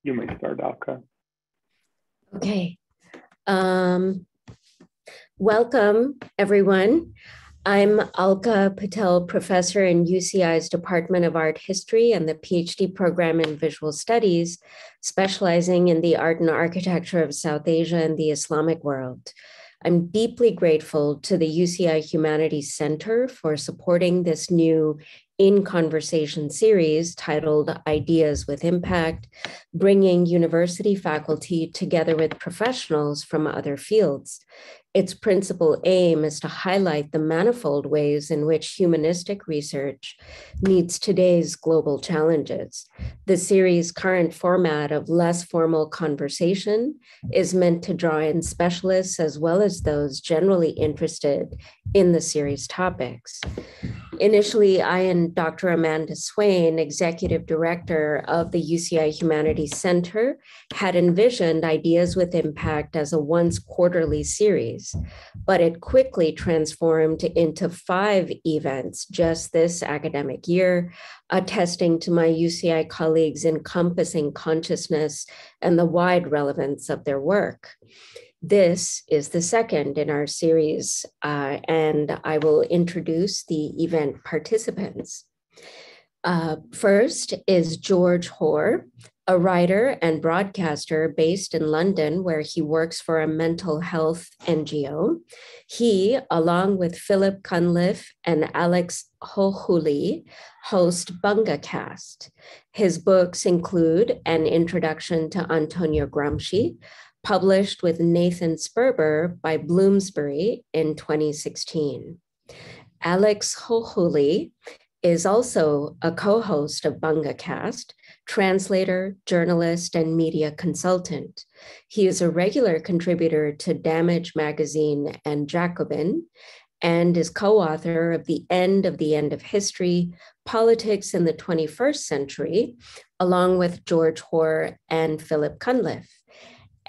You may start, Alka. Okay. Welcome, everyone. I'm Alka Patel, professor in UCI's Department of Art History and the PhD program in Visual Studies, specializing in the art and architecture of South Asia and the Islamic world. I'm deeply grateful to the UCI Humanities Center for supporting this new In Conversation series titled Ideas with Impact, bringing university faculty together with professionals from other fields. Its principal aim is to highlight the manifold ways in which humanistic research meets today's global challenges. The series' current format of less formal conversation is meant to draw in specialists as well as those generally interested in the series topics. Initially, I and Dr. Amanda Swain, Executive Director of the UCI Humanities Center, had envisioned Ideas with Impact as a once quarterly series, but it quickly transformed into 5 events just this academic year, attesting to my UCI colleagues' encompassing consciousness and the wide relevance of their work. This is the second in our series, and I will introduce the event participants. First is George Hoare, a writer and broadcaster based in London, where he works for a mental health NGO. He, along with Philip Cunliffe and Alex Hochuli, host BungaCast. His books include An Introduction to Antonio Gramsci, published with Nathan Sperber by Bloomsbury in 2016. Alex Hochuli is also a co-host of BungaCast, translator, journalist, and media consultant. He is a regular contributor to Damage Magazine and Jacobin, and is co-author of The End of History, Politics in the 21st Century, along with George Hoare and Philip Cunliffe.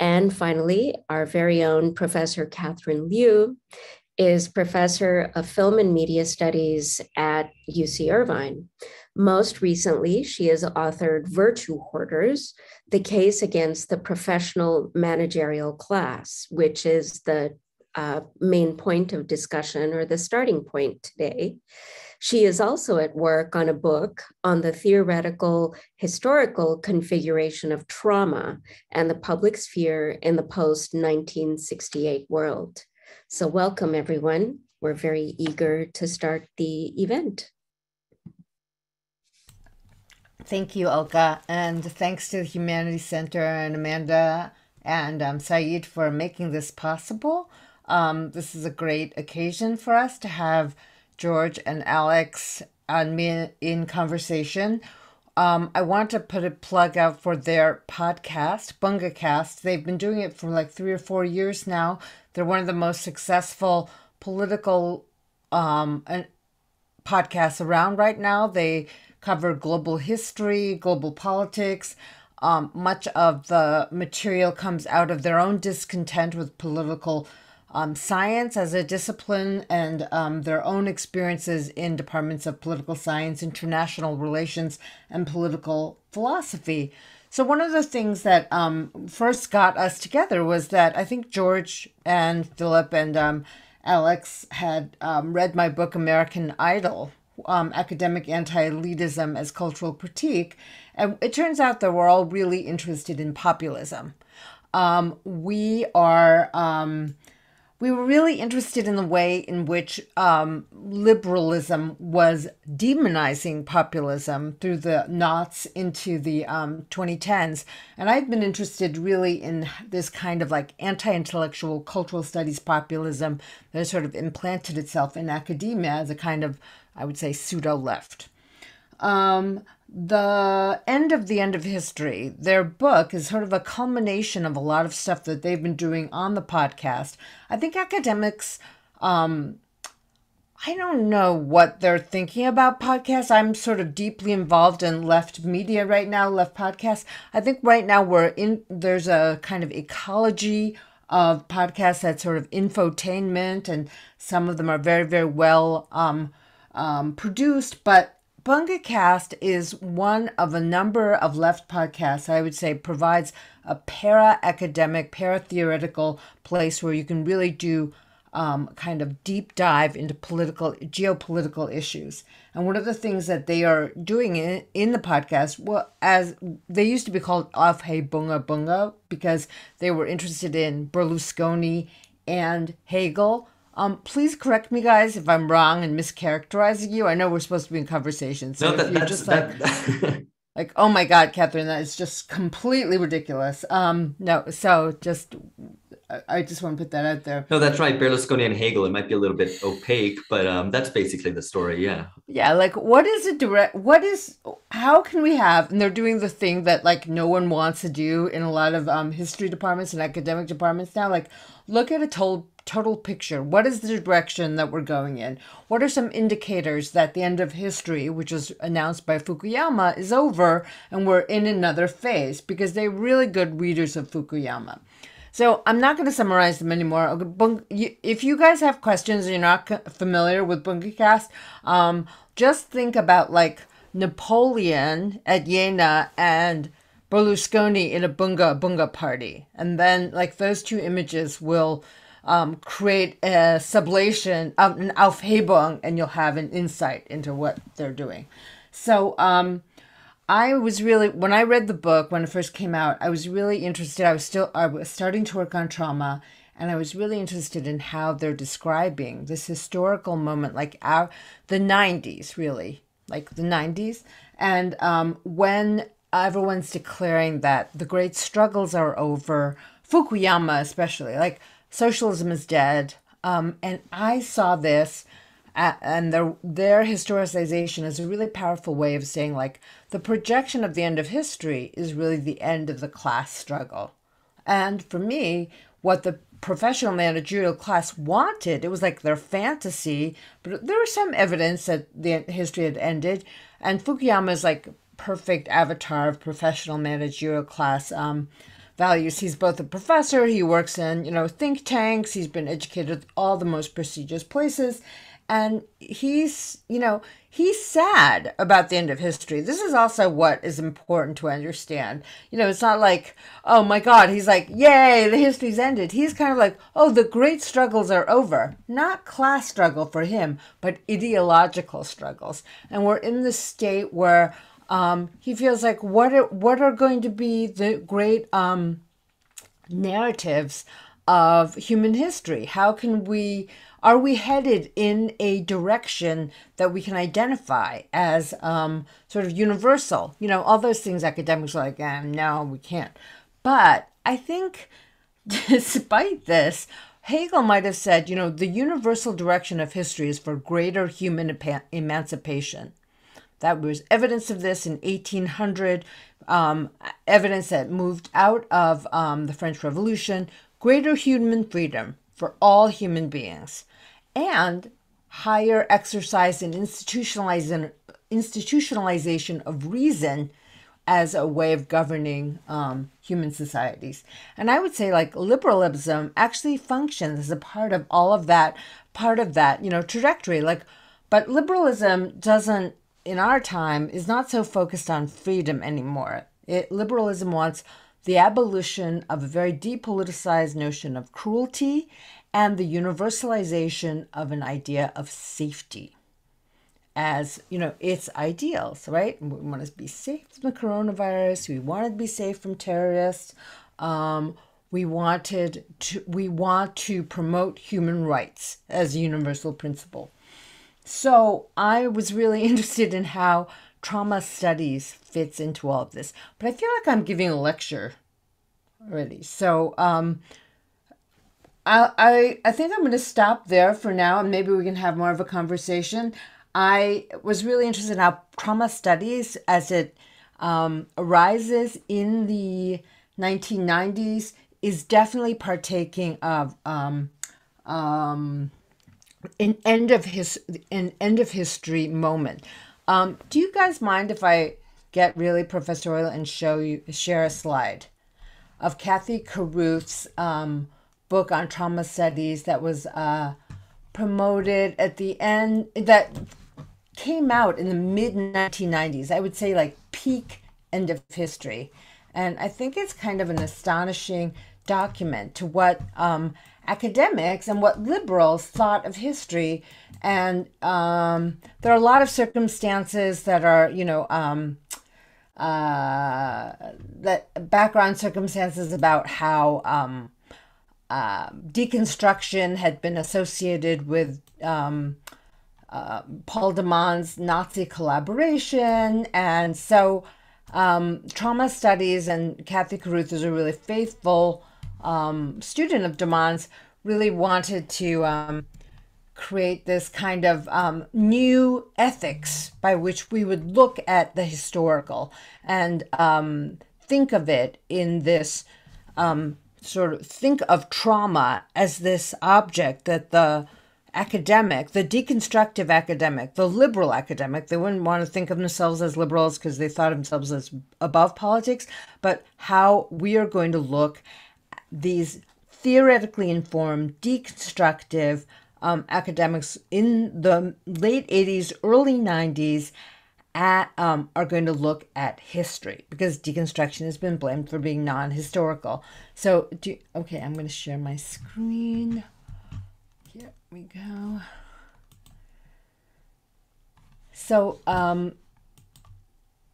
And finally, our very own Professor Catherine Liu is Professor of Film and Media Studies at UC Irvine. Most recently, she has authored Virtue Hoarders, The Case Against the Professional Managerial Class, which is the main point of discussion or the starting point today. She is also at work on a book on the theoretical historical configuration of trauma and the public sphere in the post-1968 world. So welcome, everyone. We're very eager to start the event. Thank you, Alka, and thanks to the Humanities Center and Amanda and Saeed for making this possible. This is a great occasion for us to have George and Alex and me in conversation. I want to put a plug out for their podcast, BungaCast. They've been doing it for like 3 or 4 years now. They're one of the most successful political podcasts around right now. They cover global history, global politics. Much of the material comes out of their own discontent with political science as a discipline and their own experiences in departments of political science, international relations, and political philosophy. So one of the things that first got us together was that I think George and Philip and Alex had read my book, American Idol, Academic Anti-Elitism as Cultural Critique. And it turns out that we're all really interested in populism. We were really interested in the way in which liberalism was demonizing populism through the noughts into the 2010s. And I've been interested really in this kind of like anti-intellectual cultural studies populism that has sort of implanted itself in academia as a kind of, I would say, pseudo-left. The End of History, their book, is sort of a culmination of a lot of stuff that they've been doing on the podcast. I think academics, I don't know what they're thinking about podcasts. I'm sort of deeply involved in left media right now, left podcasts. I think right now there's a kind of ecology of podcasts that sort of infotainment, and some of them are very, very well produced. But BungaCast is one of a number of left podcasts I would say provides a para-academic, para-theoretical place where you can really do kind of deep dive into geopolitical issues. And one of the things that they are doing in the podcast, well, as they used to be called Aufhei Bunga Bunga, because they were interested in Berlusconi and Hegel. Please correct me, guys, if I'm wrong and mischaracterizing you. I know we're supposed to be in conversation, so No, if you're just like, oh my God, Catherine, that is just completely ridiculous. No, so just I just want to put that out there. No, that's right. Berlusconi and Hegel. It might be a little bit opaque, but that's basically the story. Yeah. Yeah, like how can we have, and they're doing the thing that like no one wants to do in a lot of history departments and academic departments now, like look at a total picture. What is the direction that we're going in? What are some indicators that the end of history, which was announced by Fukuyama, is over and we're in another phase? Because they're really good readers of Fukuyama. So I'm not going to summarize them anymore. If you guys have questions and you're not familiar with BungaCast, just think about like Napoleon at Jena and Berlusconi in a bunga party. And then like those two images will create a sublation of an Aufhebung, and you'll have an insight into what they're doing. So I was really, when I read the book, when it first came out, I was really interested. I was starting to work on trauma, and I was really interested in how they're describing this historical moment, like the 90s, really, like the 90s. And when everyone's declaring that the great struggles are over, Fukuyama especially, like socialism is dead. And I saw this and their historicization is a really powerful way of saying like the projection of the end of history is really the end of the class struggle. And for me, what the professional managerial class wanted, it was like their fantasy, but there was some evidence that the history had ended. And Fukuyama is like perfect avatar of professional managerial class values. He's both a professor, he works in, think tanks, he's been educated at all the most prestigious places. And he's sad about the end of history. This is also what is important to understand. It's not like, oh my God, he's like, yay, the history's ended. He's kind of like, oh, the great struggles are over. Not class struggle for him, but ideological struggles. And we're in the state where he feels like, what are going to be the great narratives of human history? Are we headed in a direction that we can identify as sort of universal? All those things academics are like, no, we can't. But I think despite this, Hegel might have said, the universal direction of history is for greater human emancipation. That was evidence of this in 1800, evidence that moved out of the French Revolution, greater human freedom for all human beings, and higher exercise and institutionalization of reason as a way of governing human societies. And I would say like liberalism actually functions as a part of all of that, trajectory. But liberalism doesn't, in our time, is not so focused on freedom anymore. Liberalism wants the abolition of a very depoliticized notion of cruelty and the universalization of an idea of safety as, its ideals, right? We want to be safe from the coronavirus. We want to be safe from terrorists. We want to promote human rights as a universal principle. So I was really interested in how trauma studies fits into all of this. But I feel like I'm giving a lecture already. So I think I'm going to stop there for now, and maybe we can have more of a conversation. I was really interested in how trauma studies, as it arises in the 1990s, is definitely partaking of an end of history moment. Do you guys mind if I get really professorial and share a slide of Kathy Caruth's book on trauma studies that was promoted at the end, that came out in the mid 1990s. I would say like peak end of history. And I think it's kind of an astonishing document to what academics and what liberals thought of history. And there are a lot of circumstances that are, that background circumstances about how deconstruction had been associated with Paul de Man's Nazi collaboration. And so trauma studies, and Kathy Caruth is a really faithful student of de Man's, really wanted to create this kind of new ethics by which we would look at the historical and think of it in this think of trauma as this object that the academic, the deconstructive academic, the liberal academic, they wouldn't want to think of themselves as liberals because they thought of themselves as above politics, but how we are going to look at these theoretically informed, deconstructive academics in the late 80s, early 90s are going to look at history, because deconstruction has been blamed for being non-historical. So, okay, I'm going to share my screen. Here we go. So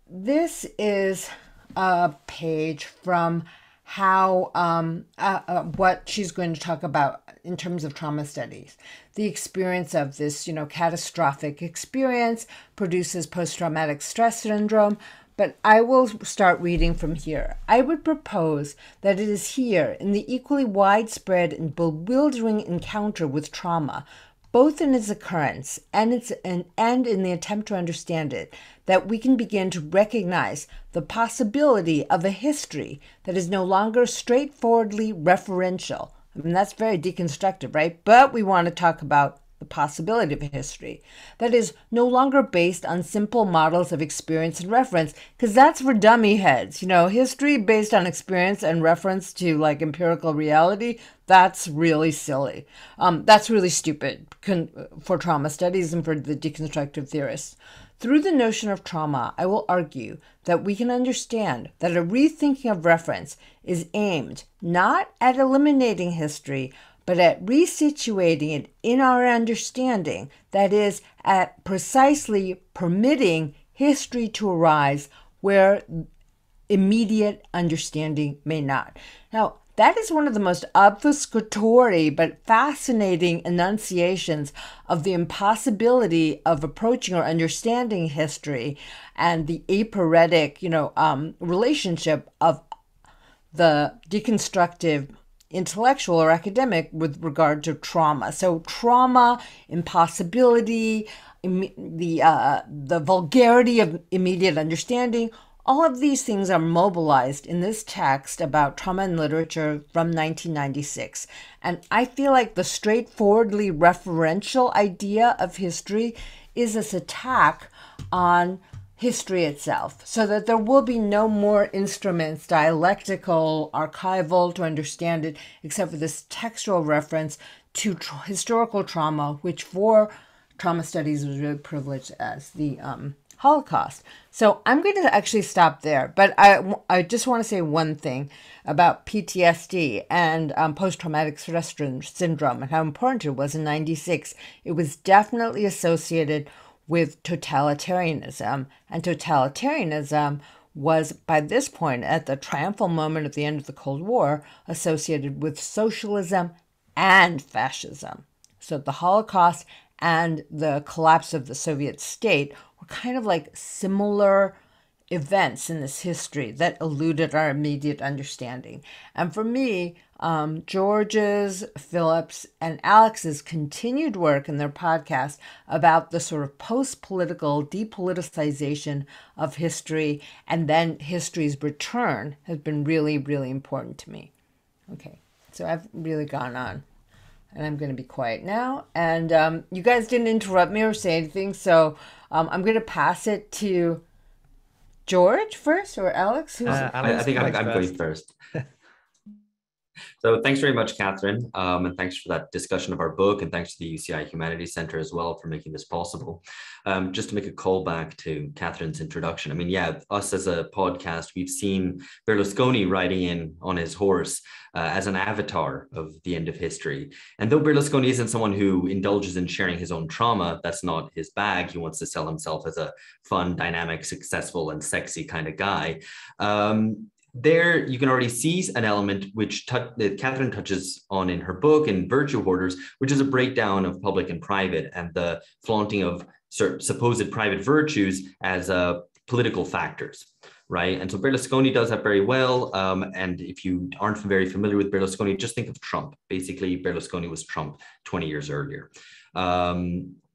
this is a page from how what she's going to talk about in terms of trauma studies. The experience of this, catastrophic experience produces post-traumatic stress syndrome. But I will start reading from here. I would propose that it is here, in the equally widespread and bewildering encounter with trauma, both in its occurrence and in the attempt to understand it, that we can begin to recognize the possibility of a history that is no longer straightforwardly referential. I mean, that's very deconstructive, right? But we want to talk about the possibility of a history that is no longer based on simple models of experience and reference, because that's for dummy heads. History based on experience and reference to like empirical reality, that's really silly. That's really stupid for trauma studies and for the deconstructive theorists. Through the notion of trauma, I will argue that we can understand that a rethinking of reference is aimed not at eliminating history, but at resituating it in our understanding, that is, at precisely permitting history to arise where immediate understanding may not. Now, that is one of the most obfuscatory but fascinating enunciations of the impossibility of approaching or understanding history and the aporetic, relationship of the deconstructive intellectual or academic with regard to trauma. So trauma, impossibility, the vulgarity of immediate understanding, all of these things are mobilized in this text about trauma and literature from 1996. And I feel like the straightforwardly referential idea of history is this attack on history itself, so that there will be no more instruments, dialectical, archival, to understand it, except for this textual reference to historical trauma, which for trauma studies was really privileged as the Holocaust. So I'm going to actually stop there, but I just want to say one thing about PTSD and post-traumatic stress syndrome and how important it was in 96. It was definitely associated with totalitarianism, and totalitarianism was, by this point, at the triumphal moment at the end of the Cold War, associated with socialism and fascism. So the Holocaust and the collapse of the Soviet state were kind of like similar events in this history that eluded our immediate understanding. And for me, George's, Philip's, and Alex's continued work in their podcast about the sort of post-political depoliticization of history and then history's return has been really, really important to me. Okay, so I've really gone on, and I'm going to be quiet now. And you guys didn't interrupt me or say anything, so I'm going to pass it to George first, or Alex? I think I'm going first. So thanks very much, Catherine. And thanks for that discussion of our book. And thanks to the UCI Humanities Center as well for making this possible. Just to make a call back to Catherine's introduction. I mean, yeah, us as a podcast, we've seen Berlusconi riding in on his horse as an avatar of the end of history. And though Berlusconi isn't someone who indulges in sharing his own trauma, that's not his bag. He wants to sell himself as a fun, dynamic, successful, and sexy kind of guy. There, you can already see an element which that Catherine touches on in her book, in Virtue Hoarders, which is a breakdown of public and private and the flaunting of supposed private virtues as political factors, right? And so Berlusconi does that very well. And if you aren't very familiar with Berlusconi, just think of Trump. Basically, Berlusconi was Trump 20 years earlier.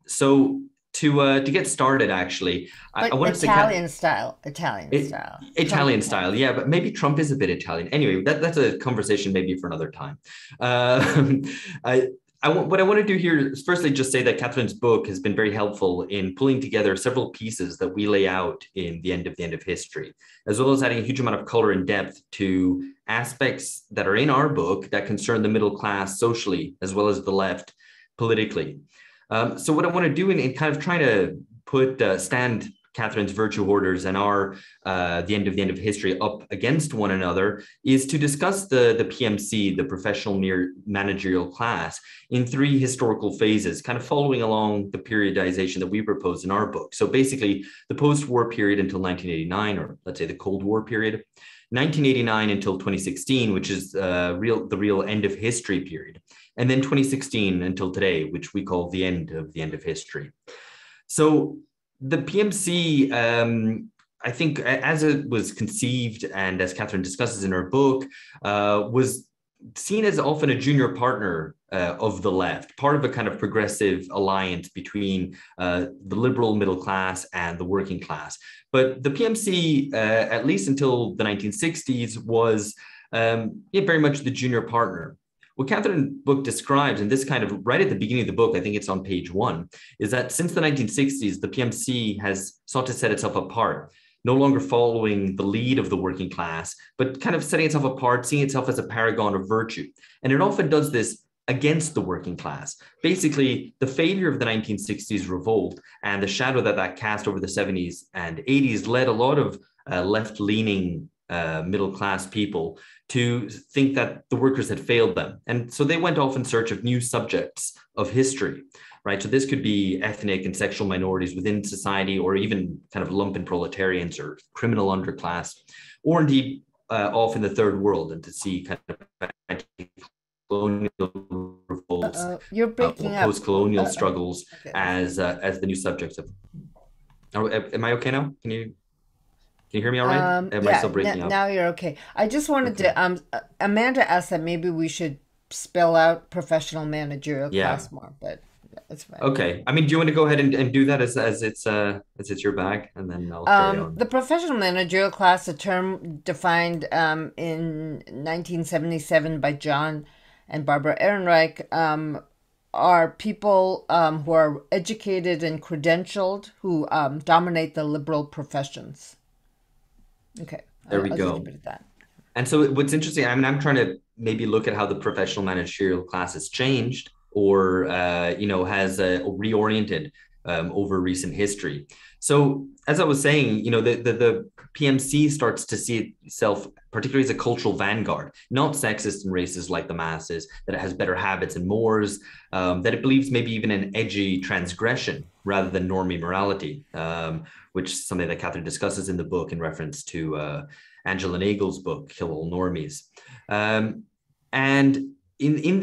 So to get started, actually, I wanted Italian style. Italian style, yeah, but maybe Trump is a bit Italian. Anyway, that's a conversation maybe for another time. What I want to do here is firstly just say that Catherine's book has been very helpful in pulling together several pieces that we lay out in the end of history, as well as adding a huge amount of color and depth to aspects that are in our book that concern the middle class socially, as well as the left politically. So what I want to do in kind of trying to stand Catherine's Virtue Hoarders and our the end of history up against one another is to discuss the PMC, the professional managerial class, in three historical phases, kind of following along the periodization that we propose in our book. So basically the post-war period until 1989, or let's say the Cold War period, 1989 until 2016, which is the real end of history period. And then 2016 until today, which we call the end of history. So the PMC, I think as it was conceived and as Catherine discusses in her book, was seen as often a junior partner of the left, part of a kind of progressive alliance between the liberal middle class and the working class. But the PMC, at least until the 1960s, was very much the junior partner. What Catherine's book describes, and this kind of right at the beginning of the book, I think it's on page 1, is that since the 1960s, the PMC has sought to set itself apart, no longer following the lead of the working class, but kind of setting itself apart, seeing itself as a paragon of virtue. And it often does this against the working class. Basically, the failure of the 1960s revolt and the shadow that cast over the 70s and 80s led a lot of left-leaning middle class people to think that the workers had failed them. And so they went off in search of new subjects of history, right? So this could be ethnic and sexual minorities within society, or even kind of lumpen proletarians or criminal underclass, or indeed off in the third world, and to see kind of anti-colonial revolts, you're breaking up. Post-colonial struggles as the new subjects of. Am I okay now? Can you hear me all right? Am I still breaking up? Now you're okay. I just wanted to, Amanda asked that maybe we should spell out professional managerial class more, but that's fine. Okay. I mean, do you want to go ahead and do that as it's your bag, and then I'll carry on? The professional managerial class, a term defined in 1977 by John and Barbara Ehrenreich, are people who are educated and credentialed, who dominate the liberal professions. Okay. There we go. And so what's interesting, I mean, I'm trying to maybe look at how the professional managerial class has changed or, has reoriented over recent history. So as I was saying, the PMC starts to see itself particularly as a cultural vanguard, not sexist and racist like the masses, that it has better habits and mores, that it believes maybe even in edgy transgression rather than normie morality, which is something that Catherine discusses in the book in reference to Angela Nagle's book, Kill All Normies. And in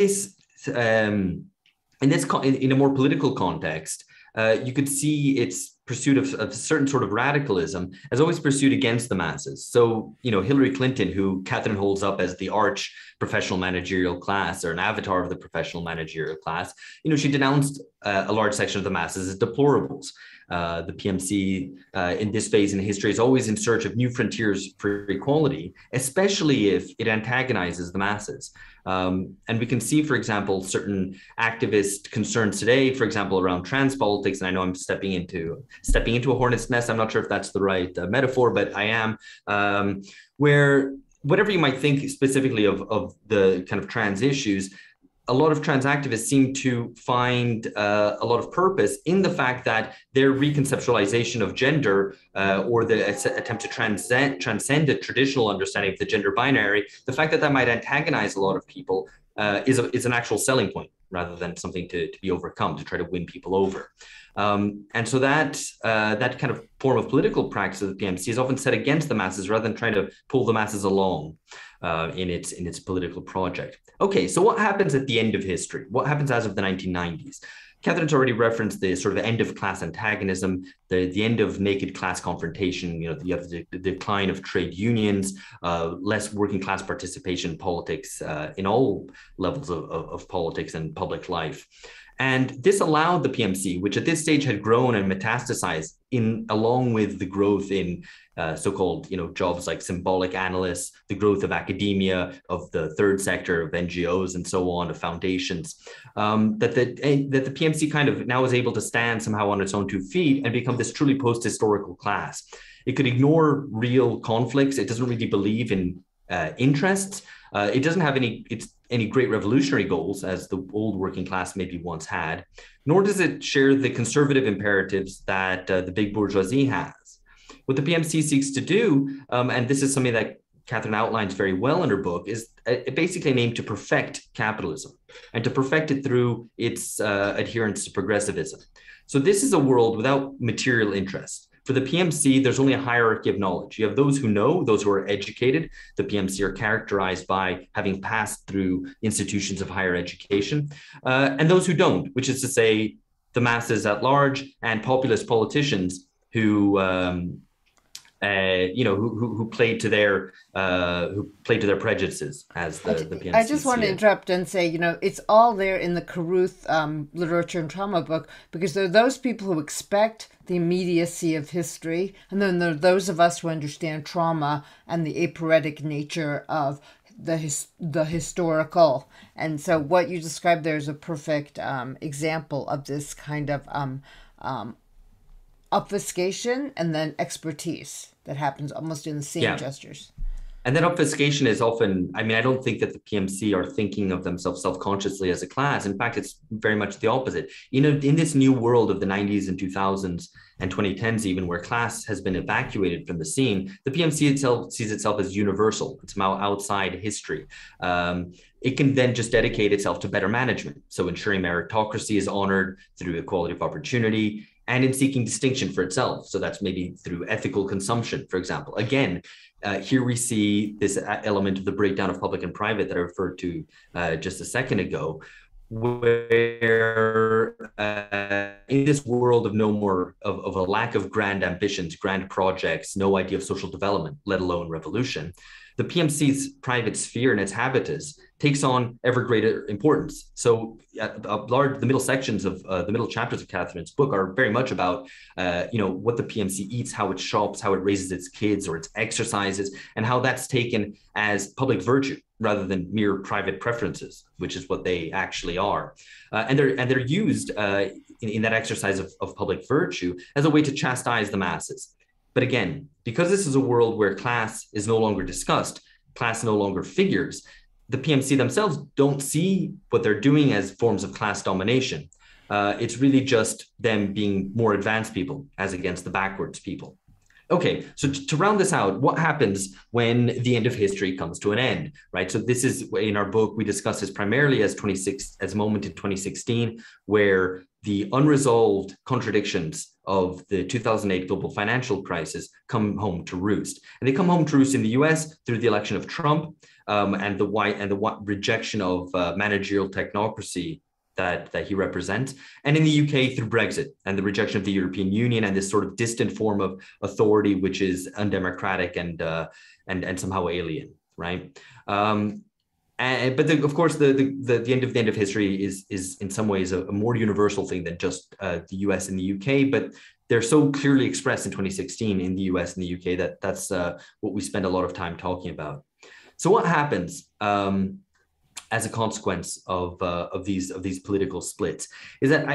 a more political context, you could see its pursuit of a certain sort of radicalism as always pursued against the masses. So, Hillary Clinton, who Catherine holds up as the arch professional managerial class, or an avatar of the professional managerial class, she denounced a large section of the masses as deplorables. The PMC in this phase in history is always in search of new frontiers for equality, especially if it antagonizes the masses. And we can see, for example, certain activist concerns today, for example, around trans politics. And I know I'm stepping into a hornet's nest. I'm not sure if that's the right metaphor, but I am, where whatever you might think specifically of the kind of trans issues, a lot of trans activists seem to find a lot of purpose in the fact that their reconceptualization of gender or the attempt to transcend the traditional understanding of the gender binary, the fact that that might antagonize a lot of people is an actual selling point rather than something to be overcome, to try to win people over. And so that kind of form of political practice of the PMC is often set against the masses rather than trying to pull the masses along in its political project. Okay, so what happens at the end of history? What happens as of the 1990s? Catherine's already referenced the sort of end of class antagonism, the end of naked class confrontation, you have the decline of trade unions, less working class participation in politics in all levels of politics and public life. And this allowed the PMC, which at this stage had grown and metastasized along with the growth in so-called jobs like symbolic analysts, the growth of academia, of the third sector, of NGOs and so on, of foundations, that the PMC kind of now is able to stand somehow on its own 2 feet and become this truly post-historical class. It could ignore real conflicts. It doesn't really believe in interests. It doesn't have any great revolutionary goals, as the old working class maybe once had, nor does it share the conservative imperatives that the big bourgeoisie has. What the PMC seeks to do, and this is something that Catherine outlines very well in her book, is basically an aim to perfect capitalism and to perfect it through its adherence to progressivism. So this is a world without material interest. For the PMC, there's only a hierarchy of knowledge. You have those who know, those who are educated. The PMC are characterized by having passed through institutions of higher education, and those who don't, which is to say the masses at large and populist politicians who played to their prejudices, as the PMC. I just want to interrupt and say, it's all there in the Carruth literature and trauma book, because there are those people who expect the immediacy of history, and then there are those of us who understand trauma and the aporetic nature of the historical. And so what you described there is a perfect example of this kind of obfuscation and then expertise that happens almost in the same gestures. And that obfuscation is often, I don't think that the PMC are thinking of themselves self-consciously as a class. In fact, it's very much the opposite. In this new world of the 90s and 2000s and 2010s even, where class has been evacuated from the scene, the PMC itself sees itself as universal. It's now outside history. It can then just dedicate itself to better management. So ensuring meritocracy is honored through equality of opportunity, and in seeking distinction for itself. So that's maybe through ethical consumption, for example. Again, here we see this element of the breakdown of public and private that I referred to just a second ago, where in this world of no more of a lack of grand ambitions, grand projects, no idea of social development, let alone revolution, the PMC's private sphere and its habitus takes on ever greater importance. So the middle sections of the middle chapters of Catherine's book are very much about, what the PMC eats, how it shops, how it raises its kids or its exercises, and how that's taken as public virtue rather than mere private preferences, which is what they actually are. And they're used in that exercise of public virtue as a way to chastise the masses. But again, because this is a world where class is no longer discussed, class no longer figures, the PMC themselves don't see what they're doing as forms of class domination. It's really just them being more advanced people as against the backwards people. Okay, so to round this out, what happens when the end of history comes to an end, right? So this is, in our book, we discuss this primarily as a moment in 2016, where the unresolved contradictions of the 2008 global financial crisis come home to roost. And they come home to roost in the US through the election of Trump and the rejection of managerial technocracy that he represents, and in the UK through Brexit and the rejection of the European Union and this sort of distant form of authority which is undemocratic and somehow alien, right? But of course, the end of history is in some ways a more universal thing than just the US and the UK, but they're so clearly expressed in 2016 in the US and the UK that's what we spend a lot of time talking about. So what happens as a consequence of these political splits is that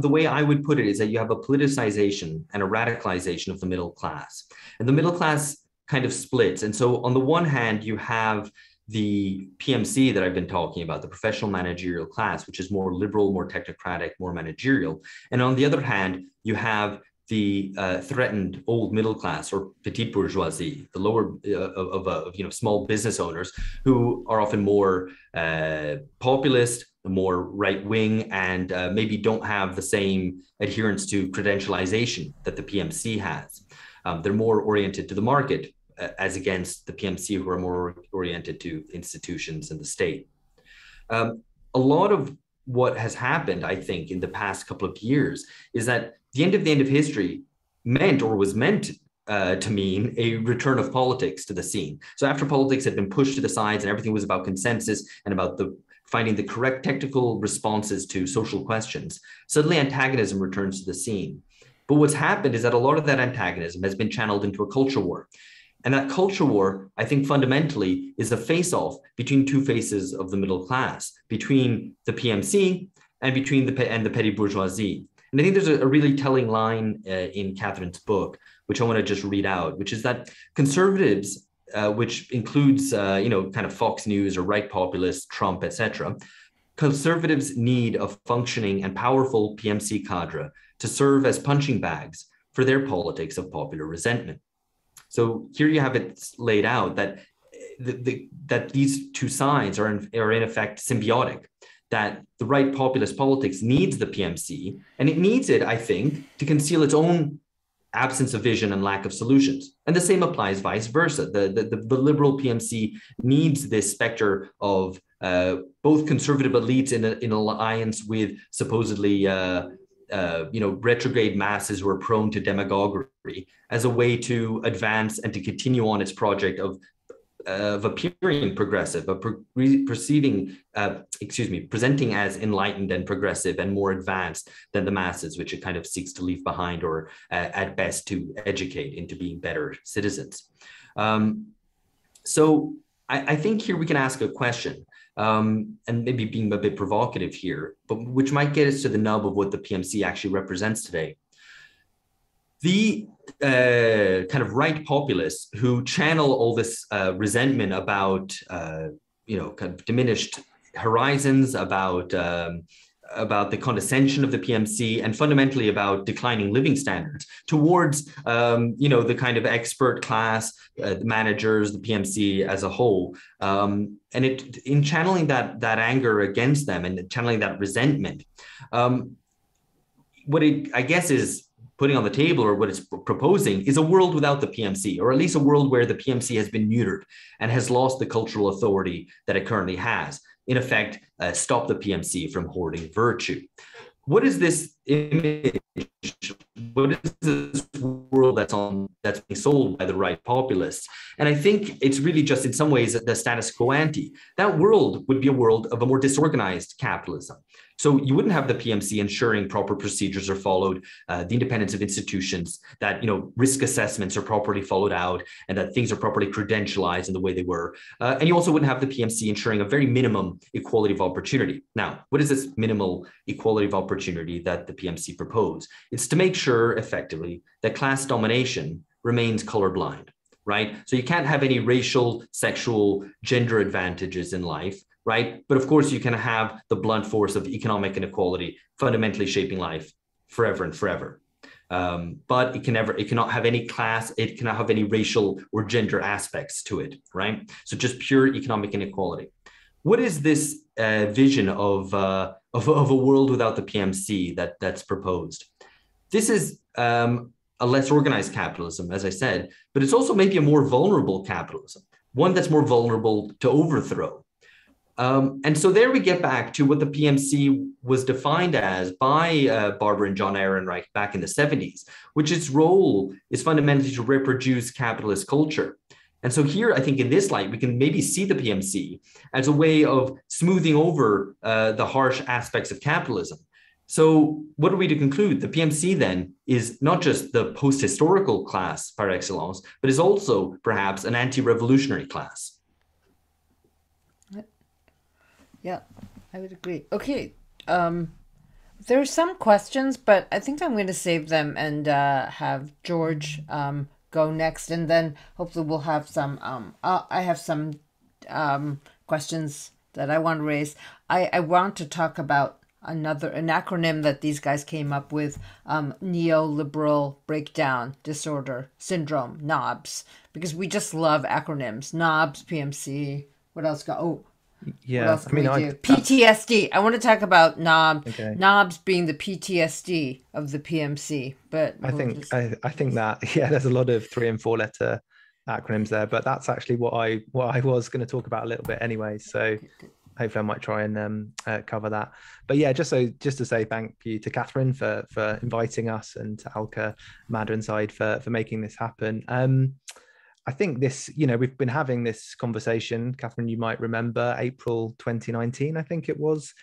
the way I would put it is that you have a politicization and a radicalization of the middle class, and the middle class kind of splits. And so on the one hand, you have the PMC that I've been talking about, the professional managerial class, which is more liberal, more technocratic, more managerial. And on the other hand, you have the threatened old middle class or petite bourgeoisie, the lower of small business owners who are often more populist, more right wing, and maybe don't have the same adherence to credentialization that the PMC has. They're more oriented to the market as against the PMC, who are more oriented to institutions and the state. A lot of what has happened, I think, in the past couple of years is that the end of history meant or was meant to mean a return of politics to the scene. So after politics had been pushed to the sides and everything was about consensus and about finding the correct technical responses to social questions, suddenly antagonism returns to the scene. But what's happened is that a lot of that antagonism has been channeled into a culture war. And that culture war, I think fundamentally, is a face-off between two faces of the middle class, between the PMC and between the petty bourgeoisie. And I think there's a really telling line in Catherine's book, which I want to just read out, which is that conservatives, which includes, kind of Fox News or right populists, Trump, etc., conservatives need a functioning and powerful PMC cadre to serve as punching bags for their politics of popular resentment. So here you have it laid out that that these two sides are in effect symbiotic, that the right populist politics needs the PMC, and it needs it, I think, to conceal its own absence of vision and lack of solutions. And the same applies vice versa. The liberal PMC needs this specter of both conservative elites in alliance with supposedly retrograde masses who are prone to demagoguery as a way to advance and to continue on its project of appearing progressive, of presenting as enlightened and progressive and more advanced than the masses, which it kind of seeks to leave behind or at best to educate into being better citizens. So I think here we can ask a question. And maybe being a bit provocative here, but which might get us to the nub of what the PMC actually represents today. The kind of right populists who channel all this resentment about, kind of diminished horizons, about the condescension of the PMC, and fundamentally about declining living standards towards, the kind of expert class, the managers, the PMC as a whole. And in channeling that anger against them and channeling that resentment, what it, I guess, is putting on the table, or what it's proposing, is a world without the PMC, or at least a world where the PMC has been neutered and has lost the cultural authority that it currently has. In effect, stop the PMC from hoarding virtue. What is this image? What is this world that's being sold by the right populists? And I think it's really just in some ways the status quo ante. That world would be a world of a more disorganized capitalism. So you wouldn't have the PMC ensuring proper procedures are followed, the independence of institutions, that risk assessments are properly followed out, and that things are properly credentialized in the way they were. And you also wouldn't have the PMC ensuring a very minimum equality of opportunity. Now, what is this minimal equality of opportunity that the PMC propose? It's to make sure effectively that class domination remains colorblind, right? So you can't have any racial, sexual, gender advantages in life, right? But of course, you can have the blunt force of economic inequality fundamentally shaping life forever and forever. But it cannot have any class, it cannot have any racial or gender aspects to it, right? So just pure economic inequality. What is this vision of a world without the PMC that's proposed? This is a less organized capitalism, as I said, but it's also maybe a more vulnerable capitalism, one that's more vulnerable to overthrow. And so there we get back to what the PMC was defined as by Barbara and John Ehrenreich back in the 70s, which its role is fundamentally to reproduce capitalist culture. And so here, I think in this light, we can maybe see the PMC as a way of smoothing over the harsh aspects of capitalism. So what are we to conclude? The PMC then is not just the post-historical class par excellence, but is also perhaps an anti-revolutionary class. Yeah, I would agree. Okay, there are some questions, but I think I'm going to save them and have George go next, and then hopefully we'll have some. I have some questions that I want to raise. I want to talk about an acronym that these guys came up with, neoliberal breakdown disorder syndrome, NOBS, because we just love acronyms. NOBS, PMC. What else got? Oh, yeah. what else can we do? PTSD. I want to talk about NOBS being the PTSD of the PMC. But I think that there's a lot of 3 and 4 letter acronyms there, but that's actually what I was going to talk about a little bit anyway. So hopefully I might try and cover that. But yeah, just to say thank you to Catherine for inviting us, and to Alka Matter Inside for making this happen. I think this, we've been having this conversation, Catherine, you might remember April 2019, I think it was,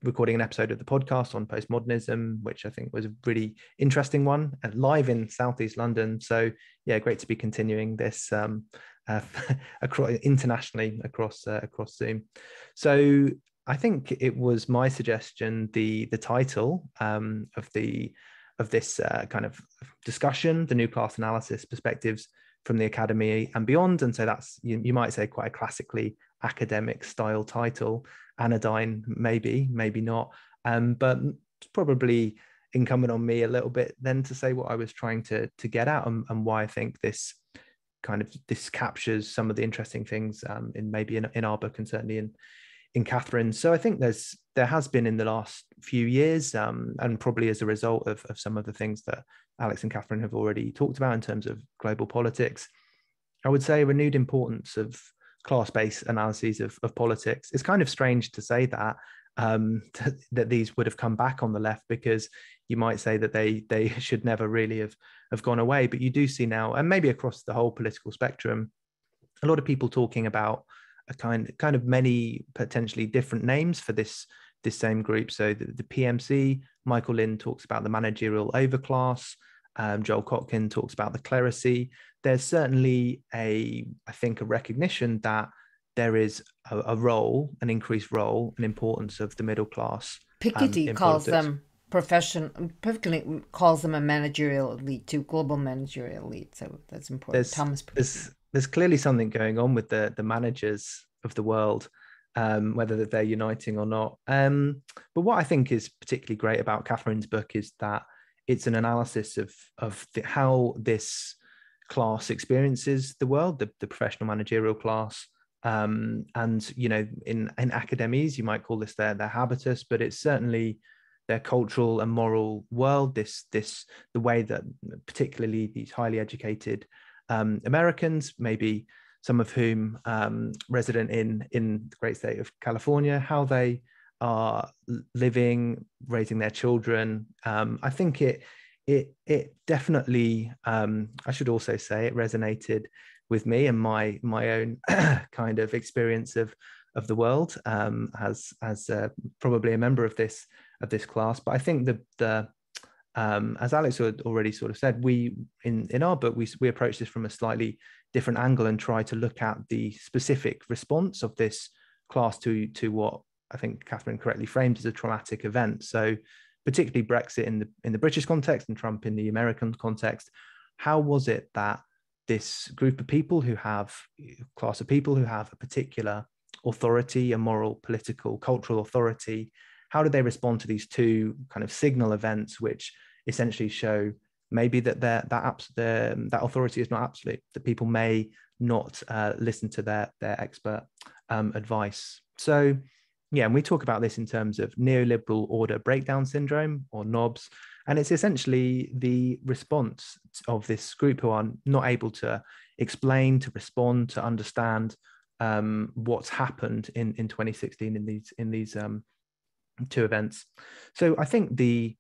recording an episode of the podcast on postmodernism, which I think was a really interesting one, and live in Southeast London. So yeah, great to be continuing this internationally across Zoom. So I think it was my suggestion, the title of this kind of discussion, the New Class Analysis Perspectives from the Academy and Beyond. And so that's, you might say, quite a classically academic style title, anodyne, maybe not, but it's probably incumbent on me a little bit then to say what I was trying to get at, and why I think this captures some of the interesting things in our book, and certainly in Catherine's. So I think there has been in the last few years, and probably as a result of some of the things that Alex and Catherine have already talked about in terms of global politics, I would say a renewed importance of class-based analyses of politics. It's kind of strange to say that these would have come back on the left, because you might say that they should never really have gone away. But you do see now, and maybe across the whole political spectrum, a lot of people talking about a kind of many potentially different names for this same group. So the PMC, Michael Lind talks about the managerial overclass. Joel Kotkin talks about the clerisy. There's certainly I think a recognition that there is a role, an increased role, an importance of the middle class. Piketty calls them Piketty calls them a managerial elite too, global managerial elite. So that's important. There's clearly something going on with the managers of the world, whether they're uniting or not. But what I think is particularly great about Catherine's book is that it's an analysis of how this class experiences the world, the professional managerial class. And in academies, you might call this their habitus, but it's certainly their cultural and moral world. The way that particularly these highly educated Americans, maybe some of whom resident in the great state of California, how they are living, raising their children. I think it definitely, I should also say, it resonated with me and my own kind of experience of the world as probably a member of this class. But I think as Alex had already sort of said, we in our book we approach this from a slightly different angle and try to look at the specific response of this class to what I think Catherine correctly framed as a traumatic event. So particularly Brexit in the British context and Trump in the American context. How was it that this group of people class of people who have a particular authority, a moral, political, cultural authority, how did they respond to these two kind of signal events, which essentially show maybe that authority is not absolute, that people may not listen to their expert advice. So yeah, and we talk about this in terms of neoliberal order breakdown syndrome, or NOBS, and it's essentially the response of this group who are not able to explain, to respond, to understand what's happened in 2016 in these two events. So I think the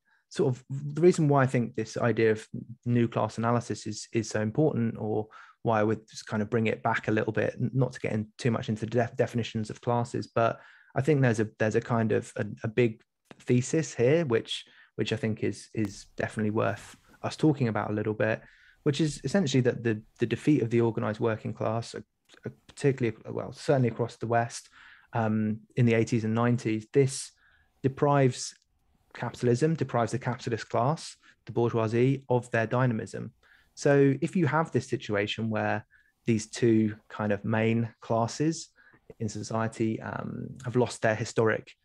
reason why I think this idea of new class analysis is so important, or why I would just kind of bring it back a little bit, not to get in too much into the definitions of classes, but I think there's a kind of a big thesis here, which I think is definitely worth us talking about a little bit, which is essentially that the defeat of the organized working class, particularly, well, certainly across the West in the 80s and 90s, this deprives capitalism, deprives the capitalist class, the bourgeoisie, of their dynamism. So if you have this situation where these two kind of main classes in society have lost the historic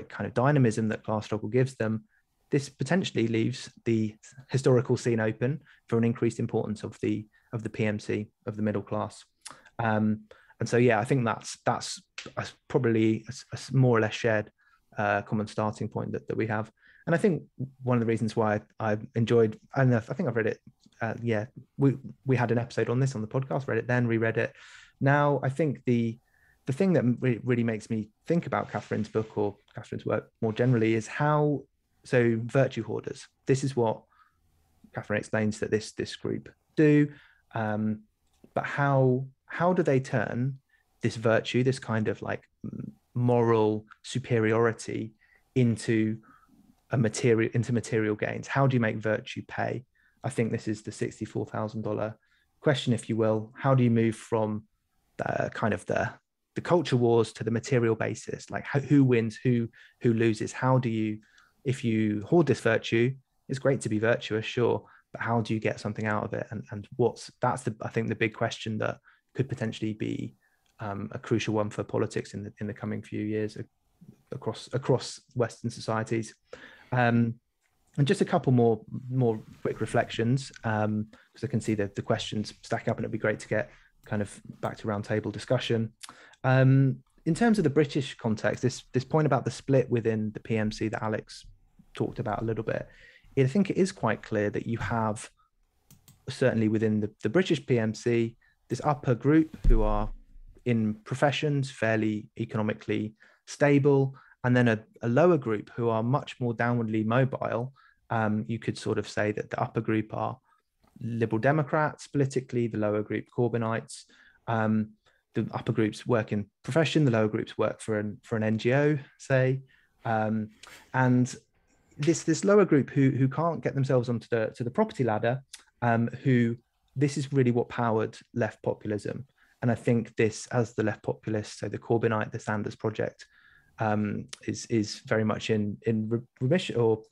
kind of dynamism that class struggle gives them, this potentially leaves the historical scene open for an increased importance of the PMC, of the middle class. And so, yeah, I think that's probably a more or less shared common starting point that we have. And I think one of the reasons why I enjoyed, and I think I've read it. We had an episode on this on the podcast, read it then, reread it. Now, I think the thing that really makes me think about Catherine's book, or Catherine's work more generally, is how, so virtue hoarders, this is what Catherine explains that this group do, but how do they turn this virtue, this kind of like moral superiority, into material gains? How do you make virtue pay? I think this is the $64,000 question, if you will. How do you move from the kind of the culture wars to the material basis? Like who wins, who loses? How do you, if you hoard this virtue, it's great to be virtuous, sure, but how do you get something out of it? And I think the big question that could potentially be a crucial one for politics in the coming few years across Western societies. And just a couple more quick reflections, because I can see the questions stack up, and it'd be great to get kind of back to roundtable discussion. In terms of the British context, this point about the split within the PMC that Alex talked about a little bit, I think it is quite clear that you have, certainly within the British PMC, this upper group who are in professions fairly economically stable, and then a lower group who are much more downwardly mobile. You could sort of say that the upper group are Liberal Democrats politically, the lower group Corbynites. The upper groups work in profession, the lower groups work for an NGO, say, and this lower group who can't get themselves onto the property ladder, who this is really what powered left populism. And I think this, as the left populists, so the Corbynite, the Sanders project, is very much in remission, or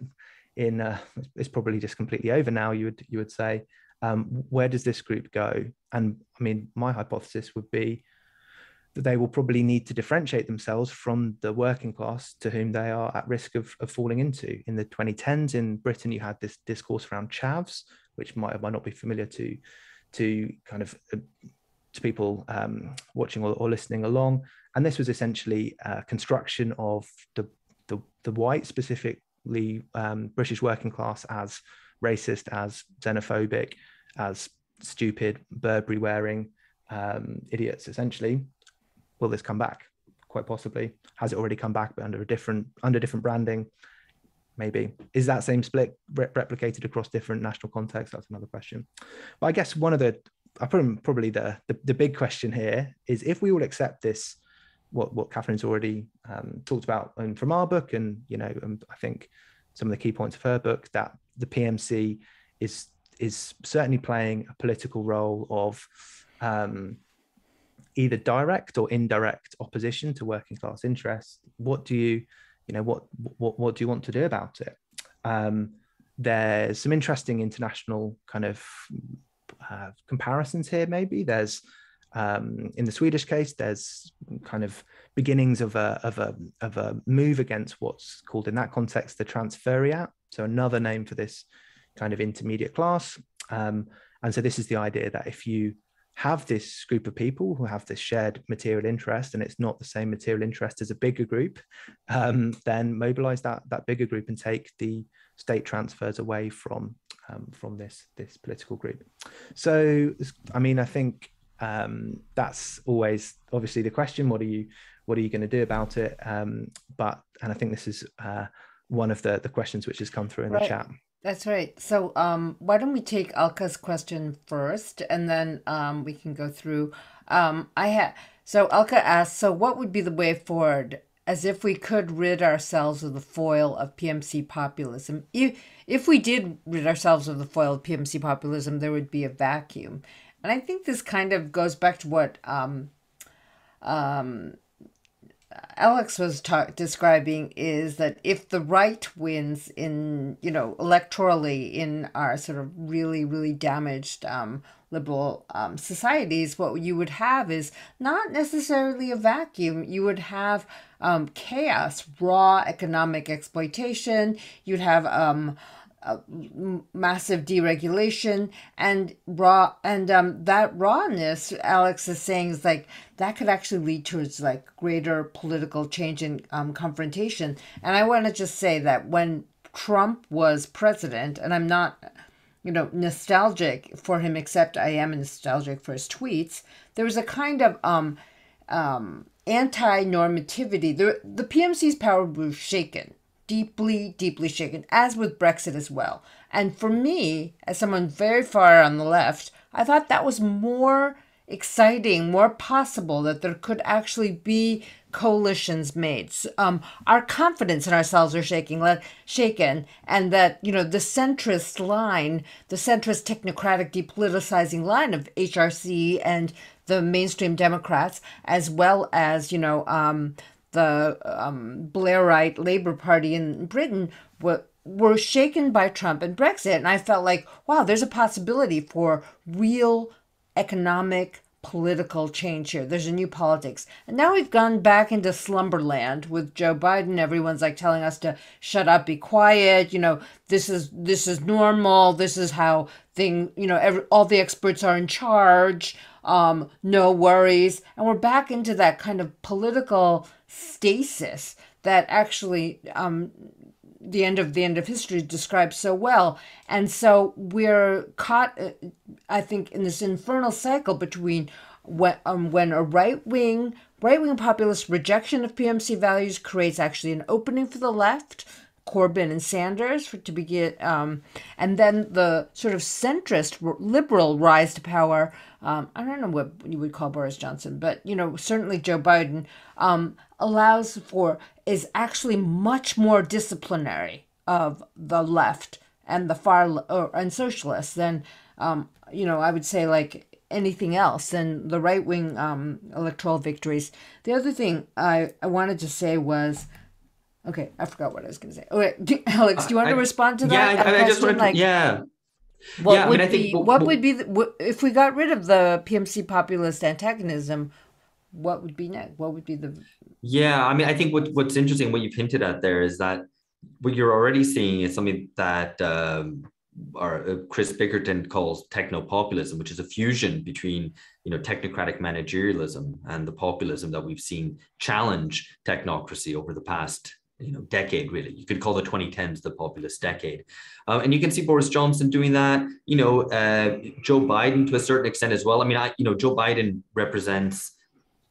in it's probably just completely over now, you would say. Where does this group go? And I mean, my hypothesis would be that they will probably need to differentiate themselves from the working class to whom they are at risk of falling into. In the 2010s in Britain, you had this discourse around chavs, which might not be familiar to kind of to people watching or listening along. And this was essentially a construction of the white, specifically British working class, as racist, as xenophobic, as stupid, Burberry wearing idiots, essentially. Will this come back? Quite possibly. Has it already come back, but under different branding? Maybe. Is that same split replicated across different national contexts? That's another question. But I guess probably the big question here is, if we all accept this, what Catherine's already talked about and from our book, and I think some of the key points of her book, that the PMC is certainly playing a political role of either direct or indirect opposition to working class interests. What do you want to do about it? There's some interesting international kind of comparisons here. Maybe there's in the Swedish case, there's kind of beginnings of a move against what's called in that context the transferiat, so another name for this kind of intermediate class. And so this is the idea that if you have this group of people who have this shared material interest, and it's not the same material interest as a bigger group, then mobilize that bigger group and take the state transfers away from this political group. So, I mean, I think that's always obviously the question: what are you going to do about it? And I think this is one of the questions which has come through in the chat. That's right. So why don't we take Alka's question first, and then we can go through. So Alka asks, so what would be the way forward, as if we could rid ourselves of the foil of PMC populism? If we did rid ourselves of the foil of PMC populism, there would be a vacuum. And I think this kind of goes back to what Alex was describing is that if the right wins in, electorally in our sort of really, really damaged liberal societies, what you would have is not necessarily a vacuum. You would have chaos, raw economic exploitation. You'd have massive deregulation and that rawness, Alex is saying, is like that could actually lead towards like greater political change and confrontation. And I want to just say that when Trump was president, and I'm not nostalgic for him, except I am nostalgic for his tweets, there was a kind of anti-normativity. The PMC's power was shaken, deeply, deeply shaken, as with Brexit as well. And for me, as someone very far on the left, I thought that was more exciting, more possible, that there could actually be coalitions made. Our confidence in ourselves are shaken, and that, the centrist line, the centrist technocratic depoliticizing line of HRC and the mainstream Democrats, as well as, the Blairite Labour Party in Britain were shaken by Trump and Brexit. And I felt like, wow, there's a possibility for real economic, political change here. There's a new politics. And now we've gone back into slumberland with Joe Biden. Everyone's like telling us to shut up, be quiet. This is normal. This is how all the experts are in charge. No worries. And we're back into that kind of political stasis that actually the end of history describes so well. And so we're caught, I think, in this infernal cycle between when a right-wing populist rejection of PMC values creates actually an opening for the left, Corbyn and Sanders to begin, and then the sort of centrist liberal rise to power. I don't know what you would call Boris Johnson, but certainly Joe Biden is actually much more disciplinary of the left and the far and socialists than I would say like anything else than the right wing electoral victories. The other thing I wanted to say was. Okay, I forgot what I was going to say. Okay, Alex, do you want to respond to that? Yeah, I just wanted to, yeah. What would be if we got rid of the PMC populist antagonism? What would be next? What would be the? Yeah, I think what's interesting, what you've hinted at there, is that what you're already seeing is something that Chris Bickerton calls techno-populism, which is a fusion between technocratic managerialism and the populism that we've seen challenge technocracy over the past decade. Really, you could call the 2010s the populist decade, and you can see Boris Johnson doing that. Joe Biden to a certain extent as well. Joe Biden represents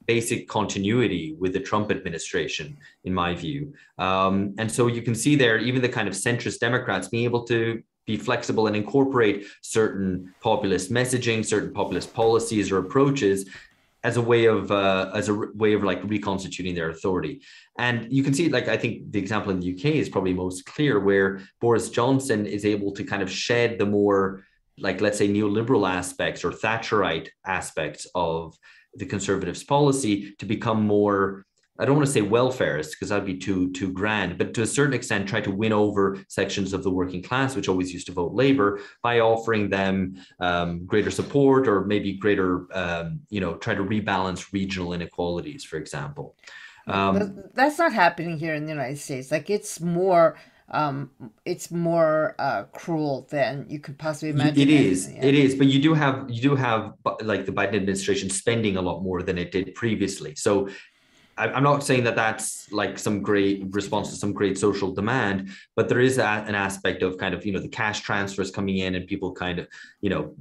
basic continuity with the Trump administration, in my view, and so you can see there even the kind of centrist Democrats being able to be flexible and incorporate certain populist messaging, certain populist policies or approaches as a way of like reconstituting their authority. And you can see, like, I think the example in the UK is probably most clear, where Boris Johnson is able to kind of shed the more, like, let's say, neoliberal aspects or Thatcherite aspects of the Conservatives' policy to become more, I don't want to say welfarist because that'd be too grand, but to a certain extent try to win over sections of the working class, which always used to vote Labour, by offering them greater support or maybe greater, try to rebalance regional inequalities, for example. That's not happening here in the United States. Like it's more cruel than you could possibly imagine. It is, but you do have like the Biden administration spending a lot more than it did previously. So I'm not saying that that's like some great response to some great social demand, but there is an aspect of kind of, the cash transfers coming in and people kind of,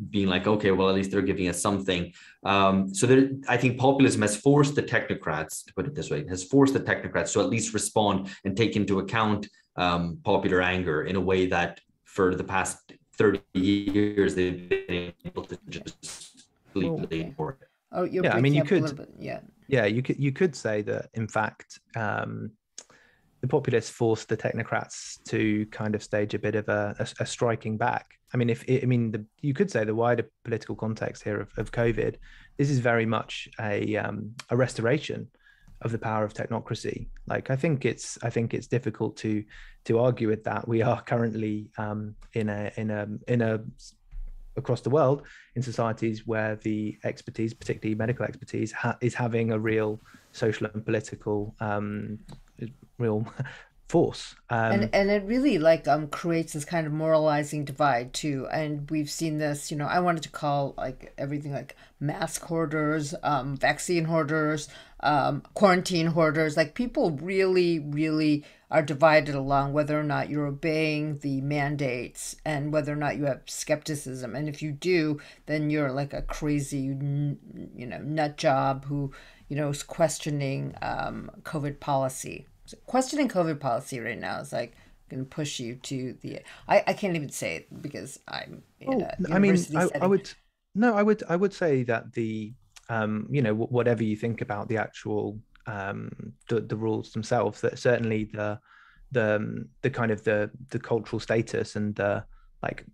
being like, okay, well, at least they're giving us something. I think populism has forced the technocrats, to put it this way, to at least respond and take into account popular anger in a way that for the past 30 years, they've been able to just completely ignore it. Oh, you're you could, you could say that, in fact, the populists forced the technocrats to kind of stage a bit of a striking back. You could say the wider political context here of COVID, this is very much a restoration the power of technocracy. Like I think it's difficult to argue with that. We are currently in a across the world in societies where the expertise, particularly medical expertise, is having a real social and political real force. And it really like creates this kind of moralizing divide too. And we've seen this, I wanted to call like everything like mask hoarders, vaccine hoarders, quarantine hoarders. Like people really, really are divided along whether or not you're obeying the mandates and whether or not you have skepticism. And if you do, then you're like a crazy, nut job who, is questioning COVID policy. So questioning COVID policy right now is like going to push you to the. I can't even say it because I'm in a university setting. I would say that the whatever you think about the actual the rules themselves, that certainly the kind of the cultural status and the like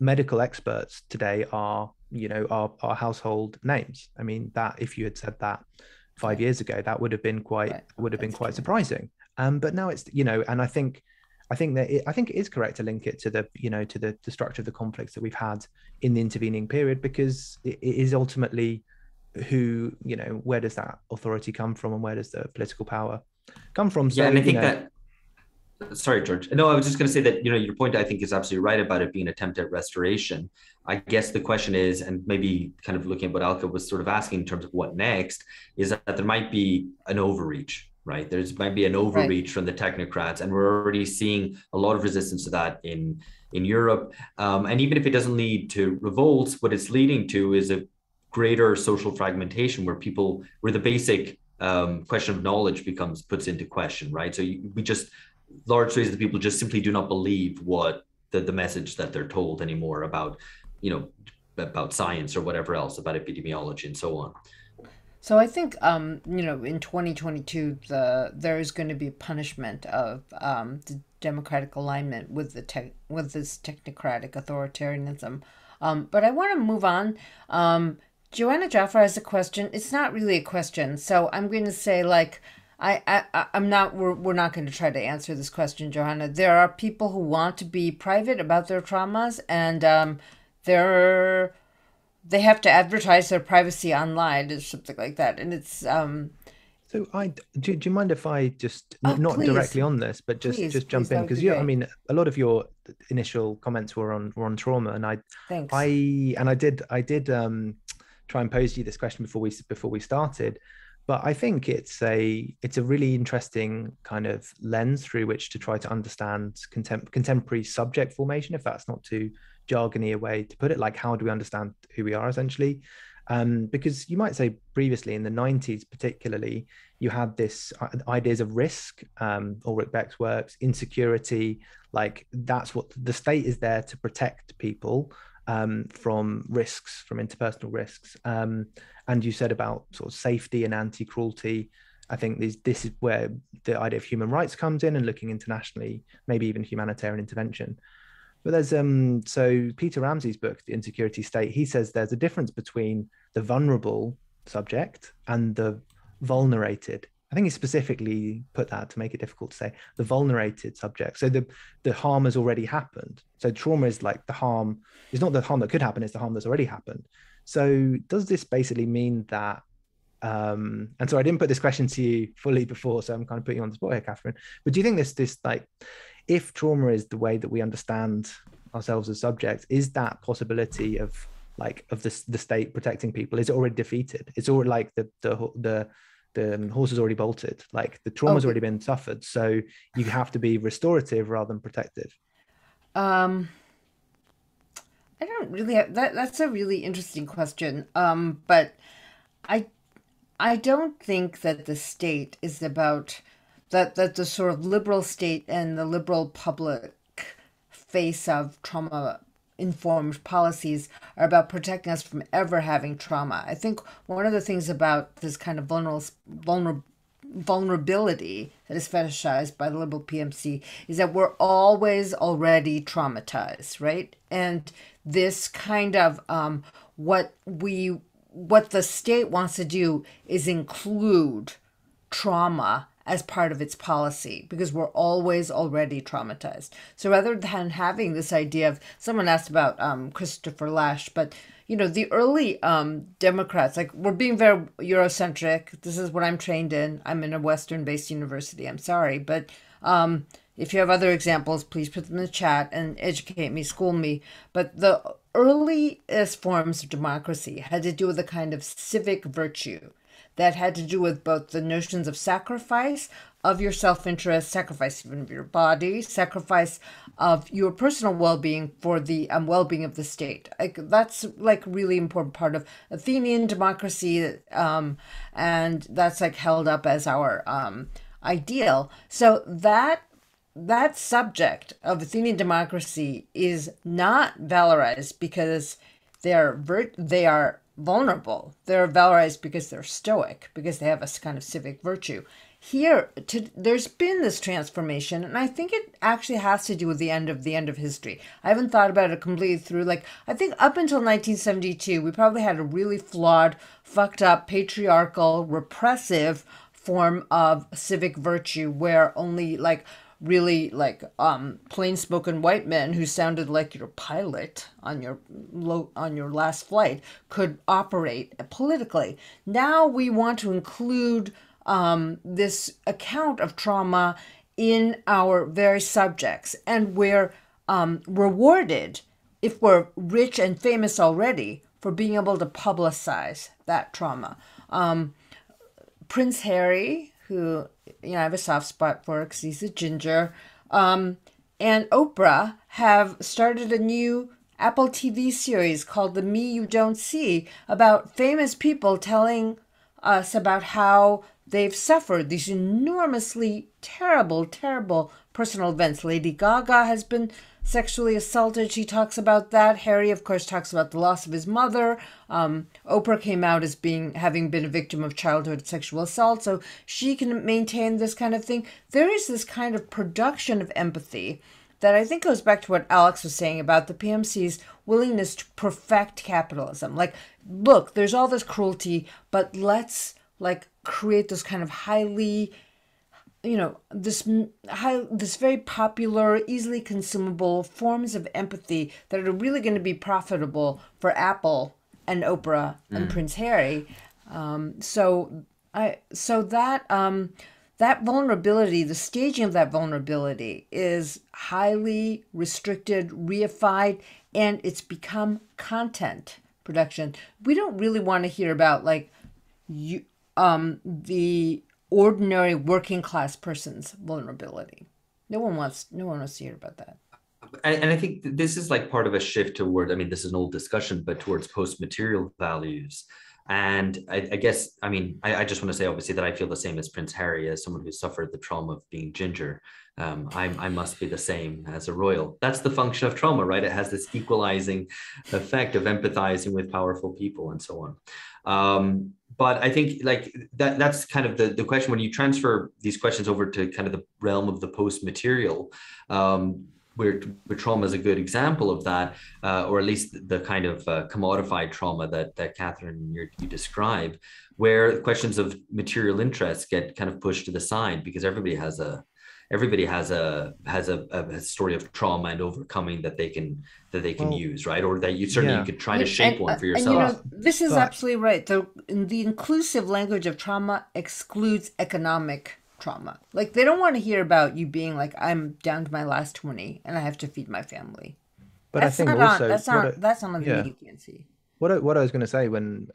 medical experts today are household names. I mean, that if you had said that 5 years ago, that would have been quite surprising. But now it's and I think it is correct to link it to the structure of the conflicts that we've had in the intervening period, because it is ultimately where does that authority come from and where does the political power come from? So, and I think that. Sorry, George. No, I was just going to say that, your point I think is absolutely right about it being an attempt at restoration. I guess the question is, and maybe kind of looking at what Alka was sort of asking in terms of what next, is that there might be an overreach, right? Might be an overreach from the technocrats. And we're already seeing a lot of resistance to that in Europe. And even if it doesn't lead to revolts, what it's leading to is a greater social fragmentation where the basic question of knowledge puts into question, right? So large swathes of the people just simply do not believe what the message that they're told anymore about, about science or whatever else, about epidemiology and so on. So I think, in 2022, there is going to be punishment of the democratic alignment with with this technocratic authoritarianism. But I want to move on. Joanna Jaffer has a question. It's not really a question, so I'm going to say like. I'm not. We're not going to try to answer this question, Johanna. There are people who want to be private about their traumas, and they have to advertise their privacy online or something like that. And it's. So do you mind if I just not please. Directly on this, but just jump in, because I mean, a lot of your initial comments were on trauma, and Thanks. I did try and pose you this question before we started. But I think it's a really interesting kind of lens through which to try to understand contemporary subject formation, if that's not too jargony a way to put it. Like, how do we understand who we are, essentially? Because you might say previously in the 90s, particularly, you had this ideas of risk, Ulrich Beck's works, insecurity, like that's what the state is there to protect people from risks, from interpersonal risks. And you said about sort of safety and anti-cruelty. I think this is where the idea of human rights comes in, and looking internationally, maybe even humanitarian intervention. But there's so Peter Ramsey's book, The Insecurity State, he says there's a difference between the vulnerable subject and the vulnerated. I think he specifically put that to make it difficult to say, the vulnerated subject. So the harm has already happened. So trauma is like the harm, it's not the harm that could happen, it's the harm that's already happened. So does this basically mean that, and so I didn't put this question to you fully before, so I'm kind of putting you on the spot here, Catherine, but do you think this like, if trauma is the way that we understand ourselves as subjects, is that possibility of the state protecting people, is it already defeated? It's already like the horse has already bolted, like the trauma's already been suffered, so you have to be restorative rather than protective? I don't really have that. That's a really interesting question. But I don't think that the state is about that the sort of liberal state and the liberal public face of trauma informed policies are about protecting us from ever having trauma. I think one of the things about this kind of vulnerability that is fetishized by the liberal PMC is that we're always already traumatized, right? And this kind of what the state wants to do is include trauma as part of its policy because we're always already traumatized. So rather than having this idea of, someone asked about Christopher Lasch, but the early Democrats, like, we're being very Eurocentric. This is what I'm trained in. I'm in a Western-based university. I'm sorry, but if you have other examples, please put them in the chat and educate me, school me. But the earliest forms of democracy had to do with a kind of civic virtue that had to do with both the notions of sacrifice of your self-interest, sacrifice even of your body, sacrifice of your personal well-being for the well-being of the state. That's like really important part of Athenian democracy, and that's like held up as our ideal. So that subject of Athenian democracy is not valorized because they are vulnerable. They're valorized because they're stoic, because they have a kind of civic virtue. Here, there's been this transformation, and I think it actually has to do with the end of history. I haven't thought about it completely through. Like, I think up until 1972, we probably had a really flawed, fucked up, patriarchal, repressive form of civic virtue where only really plain-spoken white men who sounded like your pilot on your last flight could operate politically. Now we want to include this account of trauma in our very subjects, and we're rewarded if we're rich and famous already for being able to publicize that trauma. Prince Harry, who I have a soft spot for because he's a ginger, and Oprah have started a new Apple TV series called The Me You Don't See, about famous people telling us about how they've suffered these enormously terrible, terrible personal events. Lady Gaga has been sexually assaulted. She talks about that. Harry, of course, talks about the loss of his mother. Oprah came out as having been a victim of childhood sexual assault, so she can maintain this kind of thing. There is this kind of production of empathy that I think goes back to what Alex was saying about the PMC's willingness to perfect capitalism. Like, look, there's all this cruelty, but let's create this kind of highly, this very popular, easily consumable forms of empathy that are really going to be profitable for Apple and Oprah and Prince Harry. That vulnerability, the staging of that vulnerability, is highly restricted, reified, and it's become content production. We don't really want to hear about the ordinary working class person's vulnerability. No one wants to hear about that. And I think this is part of a shift toward, this is an old discussion, but towards post-material values. And I guess, I just want to say, obviously, that I feel the same as Prince Harry, as someone who suffered the trauma of being ginger. I must be the same as a royal. That's the function of trauma, right? It has this equalizing effect of empathizing with powerful people and so on. But I think that's kind of the question when you transfer these questions over to kind of the realm of the post-material, where trauma is a good example of that, or at least the kind of commodified trauma that Catherine, you describe, where questions of material interest get kind of pushed to the side because everybody has a story of trauma and overcoming that they can use, right? Or that you could try to shape one for yourself. This is absolutely right. The inclusive language of trauma excludes economic trauma. They don't want to hear about you being I'm down to my last 20 and I have to feed my family. But that's I think not that's not on the media you can see. What I was going to say when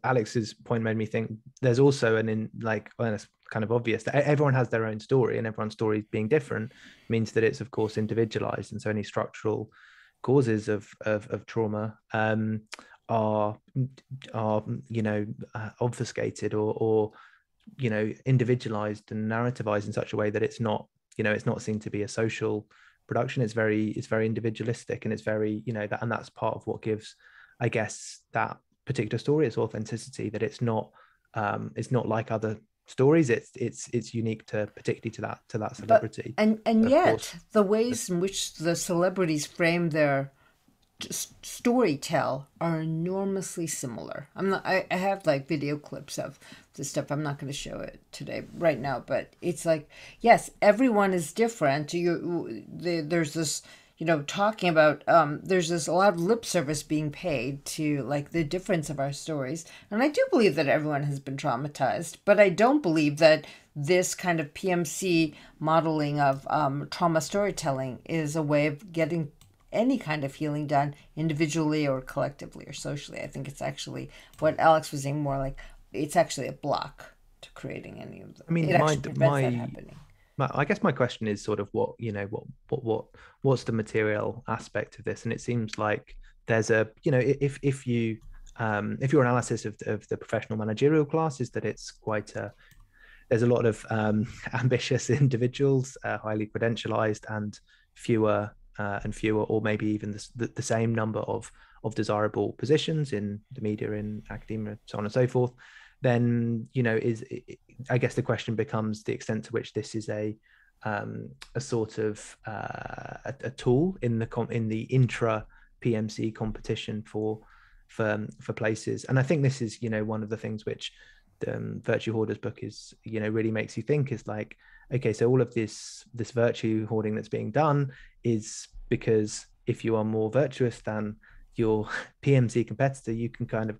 Alex's point made me think there's also it's kind of obvious that everyone has their own story, and everyone's story being different means that it's of course individualized, and so any structural causes of trauma are obfuscated or individualized and narrativized in such a way that it's not seen to be a social production. It's very individualistic, and it's very and that's part of what gives, I guess, that particular story its authenticity, that it's not like other stories. It's unique particularly to that celebrity. And yet the ways in which the celebrities frame their story tell are enormously similar. I have like video clips of the stuff. I'm not going to show it today right now, but it's like, yes, everyone is different. There's this, talking about, there's this a lot of lip service being paid to like the difference of our stories. And I do believe that everyone has been traumatized, but I don't believe that this kind of PMC modeling of trauma storytelling is a way of getting any kind of healing done individually or collectively or socially. I think it's actually what Alex was saying, more like it's actually a block to creating any of them. I mean, it actually prevents that happening. I guess my question is sort of what's the material aspect of this? And it seems like there's a, if your analysis of the professional managerial class is that it's there's a lot of ambitious individuals, highly credentialized, and fewer, or maybe even the same number of desirable positions in the media, in academia, so on and so forth, then I guess the question becomes the extent to which this is a sort of a tool in the intra PMC competition for places. And I think this is one of the things which the Virtue Hoarders book is really makes you think, is like, okay, so all of this virtue hoarding that's being done is because if you are more virtuous than your PMC competitor, you can kind of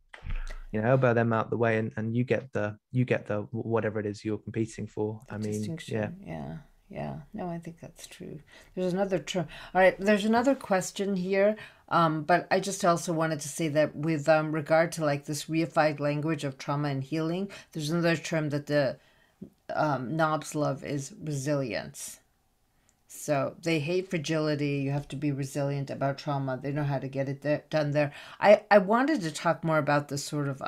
elbow them out the way, and you get the whatever it is you're competing for. I mean, yeah. No, I think that's true. There's another term. All right, there's another question here, but I just also wanted to say that with regard to like this reified language of trauma and healing, there's another term that the knobs love is resilience. So they hate fragility. You have to be resilient about trauma. They know how to get it done there. I wanted to talk more about this sort of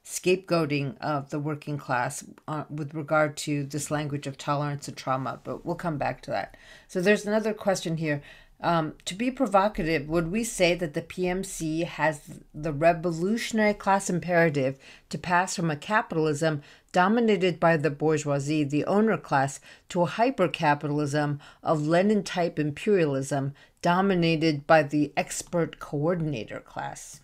scapegoating of the working class with regard to this language of tolerance and trauma, but we'll come back to that. So there's another question here. To be provocative, would we say that the PMC has the revolutionary class imperative to pass from a capitalism dominated by the bourgeoisie, the owner class, to a hyper-capitalism of Lenin-type imperialism dominated by the expert coordinator class?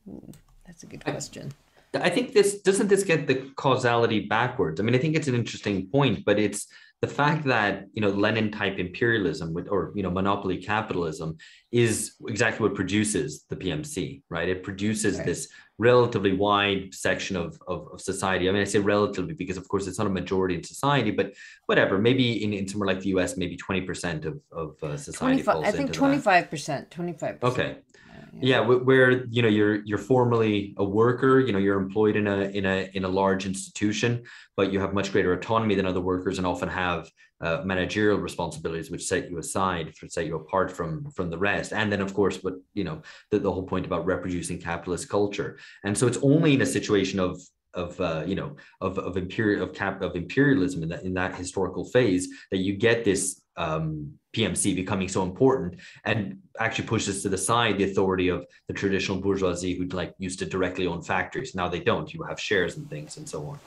Ooh, that's a good question. I think doesn't get the causality backwards. I mean, I think it's an interesting point, but it's the fact that Lenin type imperialism or monopoly capitalism is exactly what produces the PMC, right? It produces this relatively wide section of society. I mean, I say relatively because of course it's not a majority in society, but whatever, maybe in somewhere like the US, maybe 20% of society falls into that. I think 25%. Okay. Yeah, where you're formally a worker, you're employed in a large institution, but you have much greater autonomy than other workers, and often have managerial responsibilities which set you apart from the rest. And then of course, but the whole point about reproducing capitalist culture. And so it's only in a situation of imperialism in that historical phase that you get this PMC becoming so important, and actually pushes to the side the authority of the traditional bourgeoisie who used to directly own factories. Now they don't. You have shares and things and so on.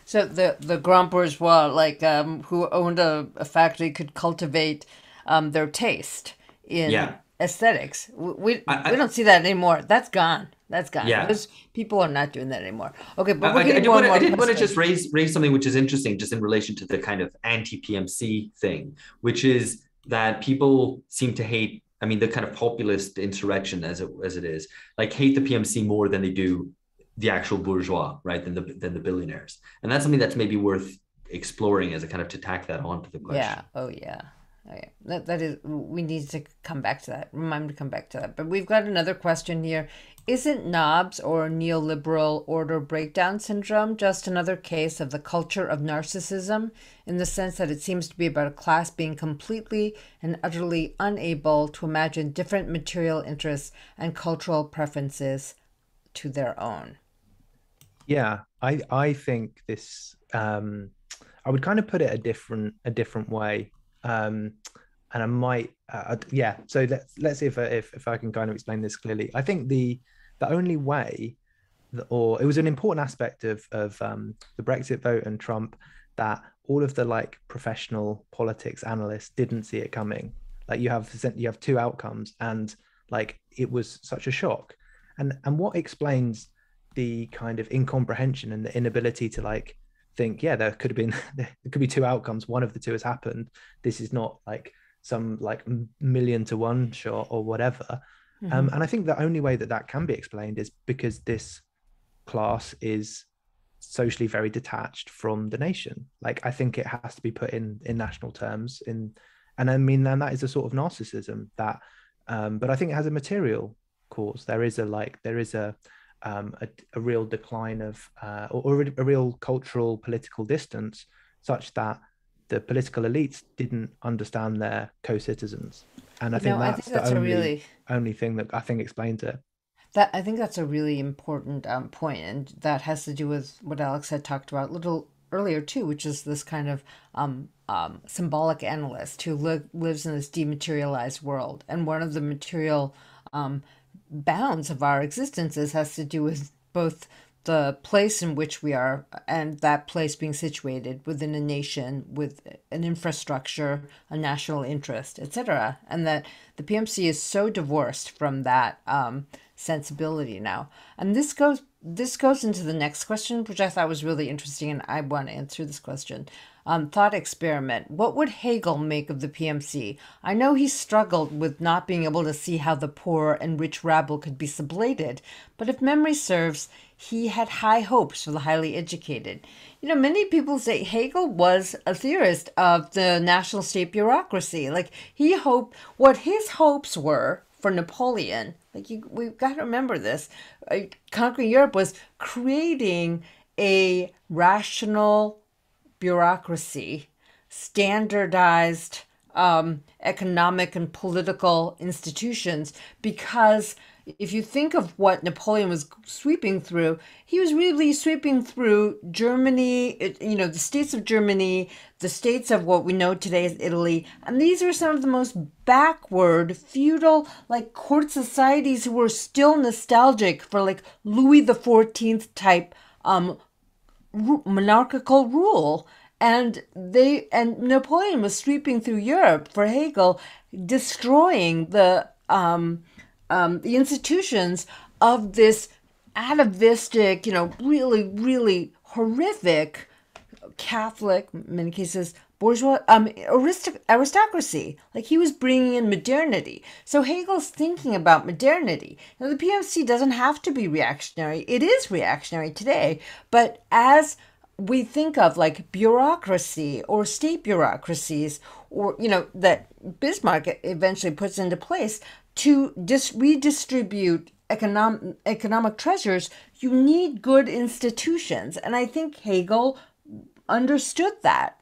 So the grand bourgeois, who owned a factory, could cultivate their taste in aesthetics. We don't see that anymore. That's gone. Yeah. Because people are not doing that anymore. Okay, but I did want to just raise something which is interesting, just in relation to the kind of anti-PMC thing, which is that people seem to hate. I mean, the kind of populist insurrection, as it is, hate the PMC more than they do the actual bourgeois, right? Than the billionaires, and that's something that's maybe worth exploring as a kind of to tack that onto the question. Yeah. Oh yeah. That is, we need to come back to that. Remind me to come back to that. But we've got another question here. Isn't Knobs or neoliberal order breakdown syndrome just another case of the culture of narcissism, in the sense that it seems to be about a class being completely and utterly unable to imagine different material interests and cultural preferences to their own? Yeah, I think this, I would kind of put it a different way. And I might, so let's see if I can kind of explain this clearly. I think the only way or it was an important aspect of the Brexit vote and Trump that all of the professional politics analysts didn't see it coming. You have two outcomes, and Like, it was such a shock. And what explains the kind of incomprehension and the inability to like think, yeah, there could have been there could be two outcomes, one of the two has happened, this is not like some like million to one shot or whatever. And I think the only way that that can be explained is because this class is socially very detached from the nation. Like, I think it has to be put in national terms, and I mean, and that is a sort of narcissism that but I think it has a material cause. There is a real decline of or a real cultural political distance, such that the political elites didn't understand their co-citizens. And I think that's the only thing that I think explains it. That I think that's a really important point, and that has to do with what Alex had talked about a little earlier too, which is this kind of symbolic analyst who lives in this dematerialized world, and one of the material bounds of our existences has to do with both the place in which we are and that place being situated within a nation with an infrastructure, a national interest, etc. And that the PMC is so divorced from that sensibility now. And this goes into the next question, which I thought was really interesting, and I want to answer this question. Thought experiment. What would Hegel make of the PMC? I know he struggled with not being able to see how the poor and rich rabble could be sublated, but if memory serves, he had high hopes for the highly educated. You know, many people say Hegel was a theorist of the national state bureaucracy. Like, he hoped, what his hopes were for Napoleon, we've got to remember this, conquering Europe was creating a rational bureaucracy, standardized economic and political institutions, because if you think of what Napoleon was sweeping through, he was really sweeping through Germany, the states of Germany, the states of what we know today as Italy. And these are some of the most backward, feudal, like court societies who were still nostalgic for like Louis XIV type monarchical rule. And Napoleon was sweeping through Europe for Hegel, destroying the institutions of this atavistic, really, really horrific Catholic, in many cases, bourgeois aristocracy. Like, he was bringing in modernity. So Hegel's thinking about modernity. Now, the PMC doesn't have to be reactionary. It is reactionary today. But as we think of like bureaucracy or state bureaucracies, or, that Bismarck eventually puts into place to redistribute economic treasures, you need good institutions. And I think Hegel understood that.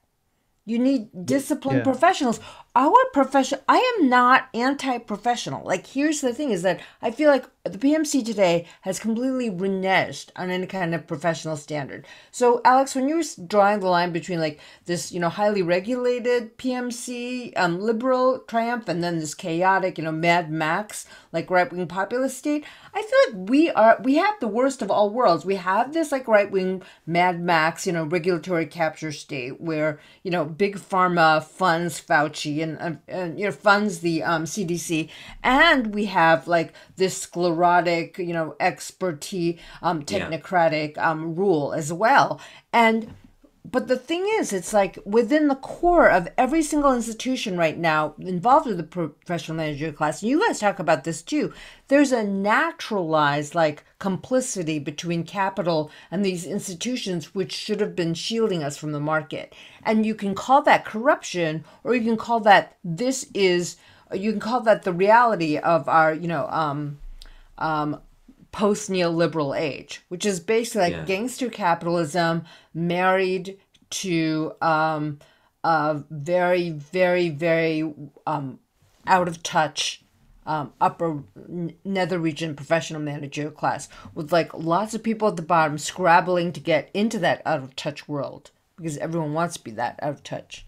You need disciplined professionals. I am not anti-professional. Like, here's the thing is that I feel like the PMC today has completely reneged on any kind of professional standard. So, Alex, when you were drawing the line between like this, highly regulated PMC, liberal triumph, and then this chaotic, Mad Max, like right-wing populist state, I feel like we have the worst of all worlds. We have this like right-wing Mad Max, regulatory capture state where, big pharma funds Fauci and funds the CDC, and we have like this sclerotic, expertise, technocratic rule as well. But the thing is, it's like within the core of every single institution right now involved with the professional managerial class, and you guys talk about this too, there's a naturalized like complicity between capital and these institutions which should have been shielding us from the market. And you can call that corruption, or you can call that the reality of our, post-neoliberal age, which is basically like gangster capitalism married to a very, very, very out of touch upper nether region professional managerial class, with like lots of people at the bottom scrabbling to get into that out of touch world because everyone wants to be that out of touch.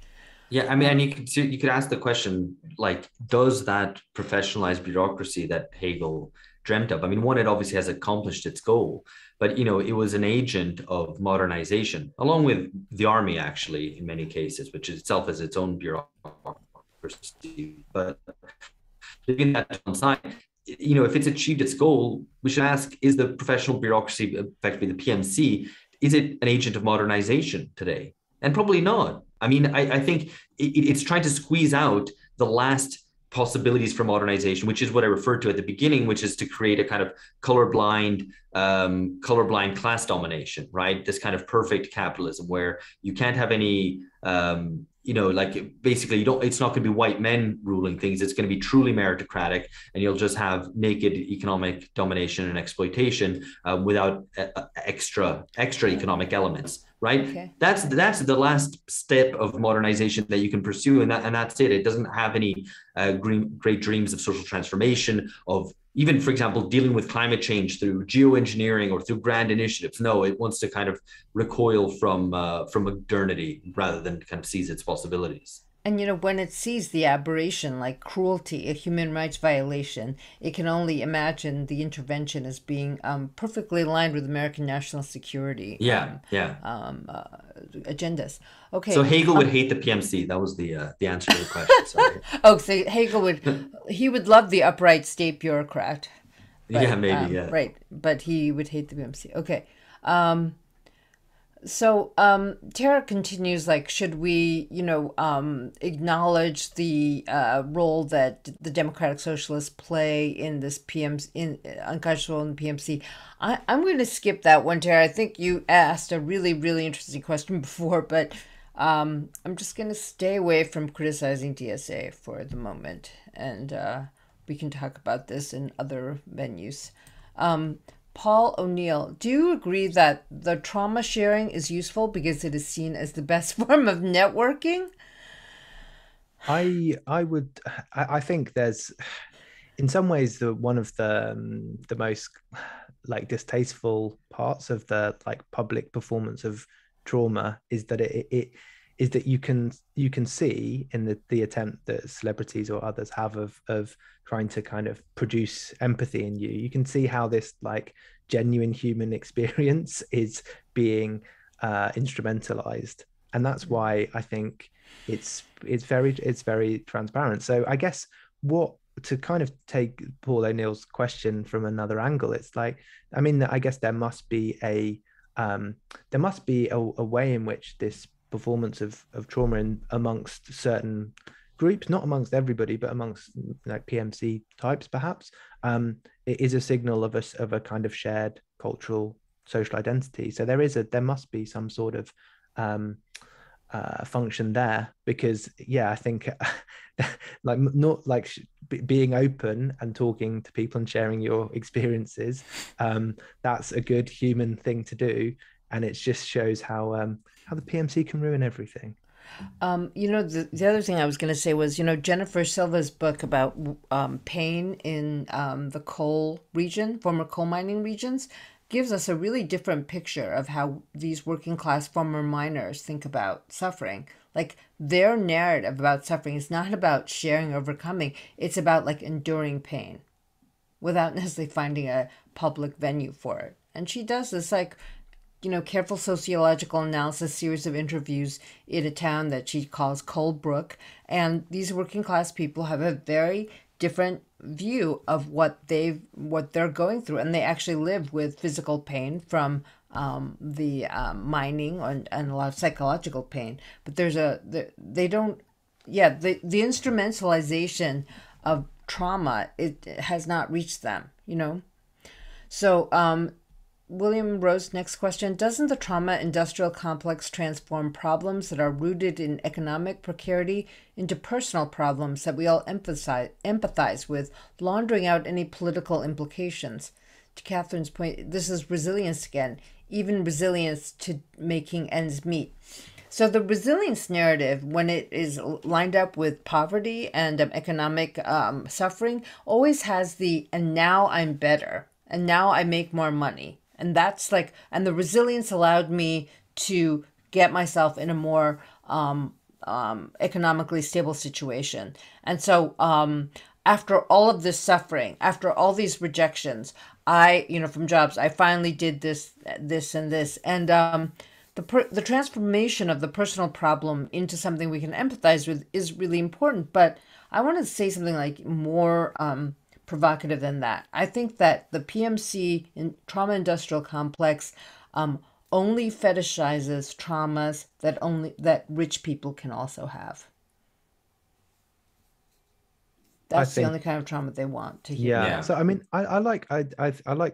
Yeah, I mean, and you could ask the question, like, does that professionalized bureaucracy that Hegel dreamt of, I mean, one, it obviously has accomplished its goal, but, it was an agent of modernization, along with the army, actually, in many cases, which itself has its own bureaucracy. But leaving that on side, if it's achieved its goal, we should ask, is the professional bureaucracy, effectively the PMC, is it an agent of modernization today? And probably not. I mean, I think it's trying to squeeze out the last possibilities for modernization, which is what I referred to at the beginning, which is to create a kind of colorblind class domination, right? This kind of perfect capitalism where you can't have any like basically it's not going to be white men ruling things. It's going to be truly meritocratic, and you'll just have naked economic domination and exploitation without extra economic elements, right? Okay. That's the last step of modernization that you can pursue, and that's it. It doesn't have any great dreams of social transformation, of even, for example, dealing with climate change through geoengineering or through grand initiatives. No, it wants to kind of recoil from modernity rather than kind of seize its possibilities. And when it sees the aberration like cruelty, a human rights violation, it can only imagine the intervention as being perfectly aligned with American national security agendas. Okay. So Hegel would hate the PMC. That was the answer to the question. Sorry. Oh, so Hegel would love the upright state bureaucrat. But, yeah, maybe. Yeah. Right, but he would hate the PMC. Okay. So Tara continues, like, should we, acknowledge the role that the Democratic Socialists play in this unconscious role in PMC? I'm going to skip that one, Tara. I think you asked a really, really interesting question before, but I'm just going to stay away from criticizing DSA for the moment, and we can talk about this in other venues. Paul O'Neill, do you agree that the trauma sharing is useful because it is seen as the best form of networking? I think there's, in some ways, one of the most like distasteful parts of the like public performance of trauma is that it is that you can see in the attempt that celebrities or others have of trying to kind of produce empathy in you. You can see how this like genuine human experience is being instrumentalized, and that's why I think it's very transparent. So I guess to kind of take Paul O'Neill's question from another angle, it's like, I mean, I guess there must be a way in which this performance of trauma amongst certain groups, not amongst everybody, but amongst like PMC types, perhaps, it is a signal of a kind of shared cultural social identity. So there must be some sort of function there, because I think like not like being open and talking to people and sharing your experiences, that's a good human thing to do, and it just shows how the PMC can ruin everything. The other thing I was going to say was, Jennifer Silva's book about pain in the coal region, former coal mining regions, gives us a really different picture of how these working class former miners think about suffering. Like, their narrative about suffering is not about sharing, overcoming. It's about like enduring pain without necessarily finding a public venue for it. And she does this like, careful sociological analysis series of interviews in a town that she calls Coldbrook. And these working class people have a very different view of what they're going through. And they actually live with physical pain from the mining and a lot of psychological pain. But the instrumentalization of trauma, it has not reached them, So, William Rose, next question. Doesn't the trauma industrial complex transform problems that are rooted in economic precarity into personal problems that we all empathize with, laundering out any political implications? To Catherine's point, this is resilience again, even resilience to making ends meet. So the resilience narrative, when it is lined up with poverty and economic suffering, always has and now I'm better, and now I make more money. And that's like, and the resilience allowed me to get myself in a more economically stable situation. And so after all of this suffering, after all these rejections, from jobs, I finally did this, and this. And the transformation of the personal problem into something we can empathize with is really important. But I want to say something like more provocative than that. I think that the PMC in trauma industrial complex only fetishizes traumas that rich people can also have. That's the only kind of trauma they want to hear. Yeah. So I mean, I like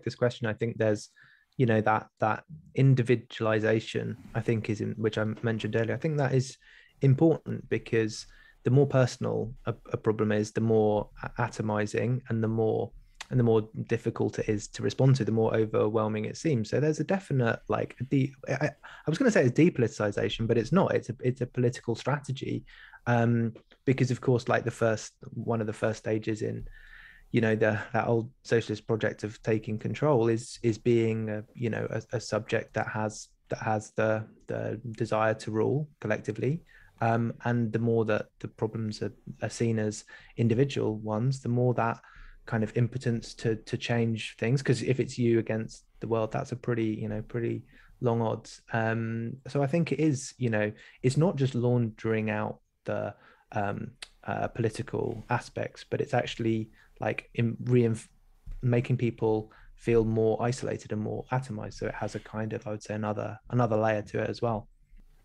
this question. I think there's, that individualization, I think, which I mentioned earlier. I think that is important, because the more personal a problem is, the more atomizing and the more difficult it is to respond to, the more overwhelming it seems. So there's a definite, I was going to say it's depoliticization, but it's not. It's a political strategy, because of course, one of the first stages in, that old socialist project of taking control is being a subject that has the desire to rule collectively. And the more that the problems are seen as individual ones, the more that kind of impotence to change things, because if it's you against the world, that's a pretty long odds. So I think it is, it's not just laundering out the political aspects, but it's actually making people feel more isolated and more atomized. So it has a kind of, I would say, another layer to it as well.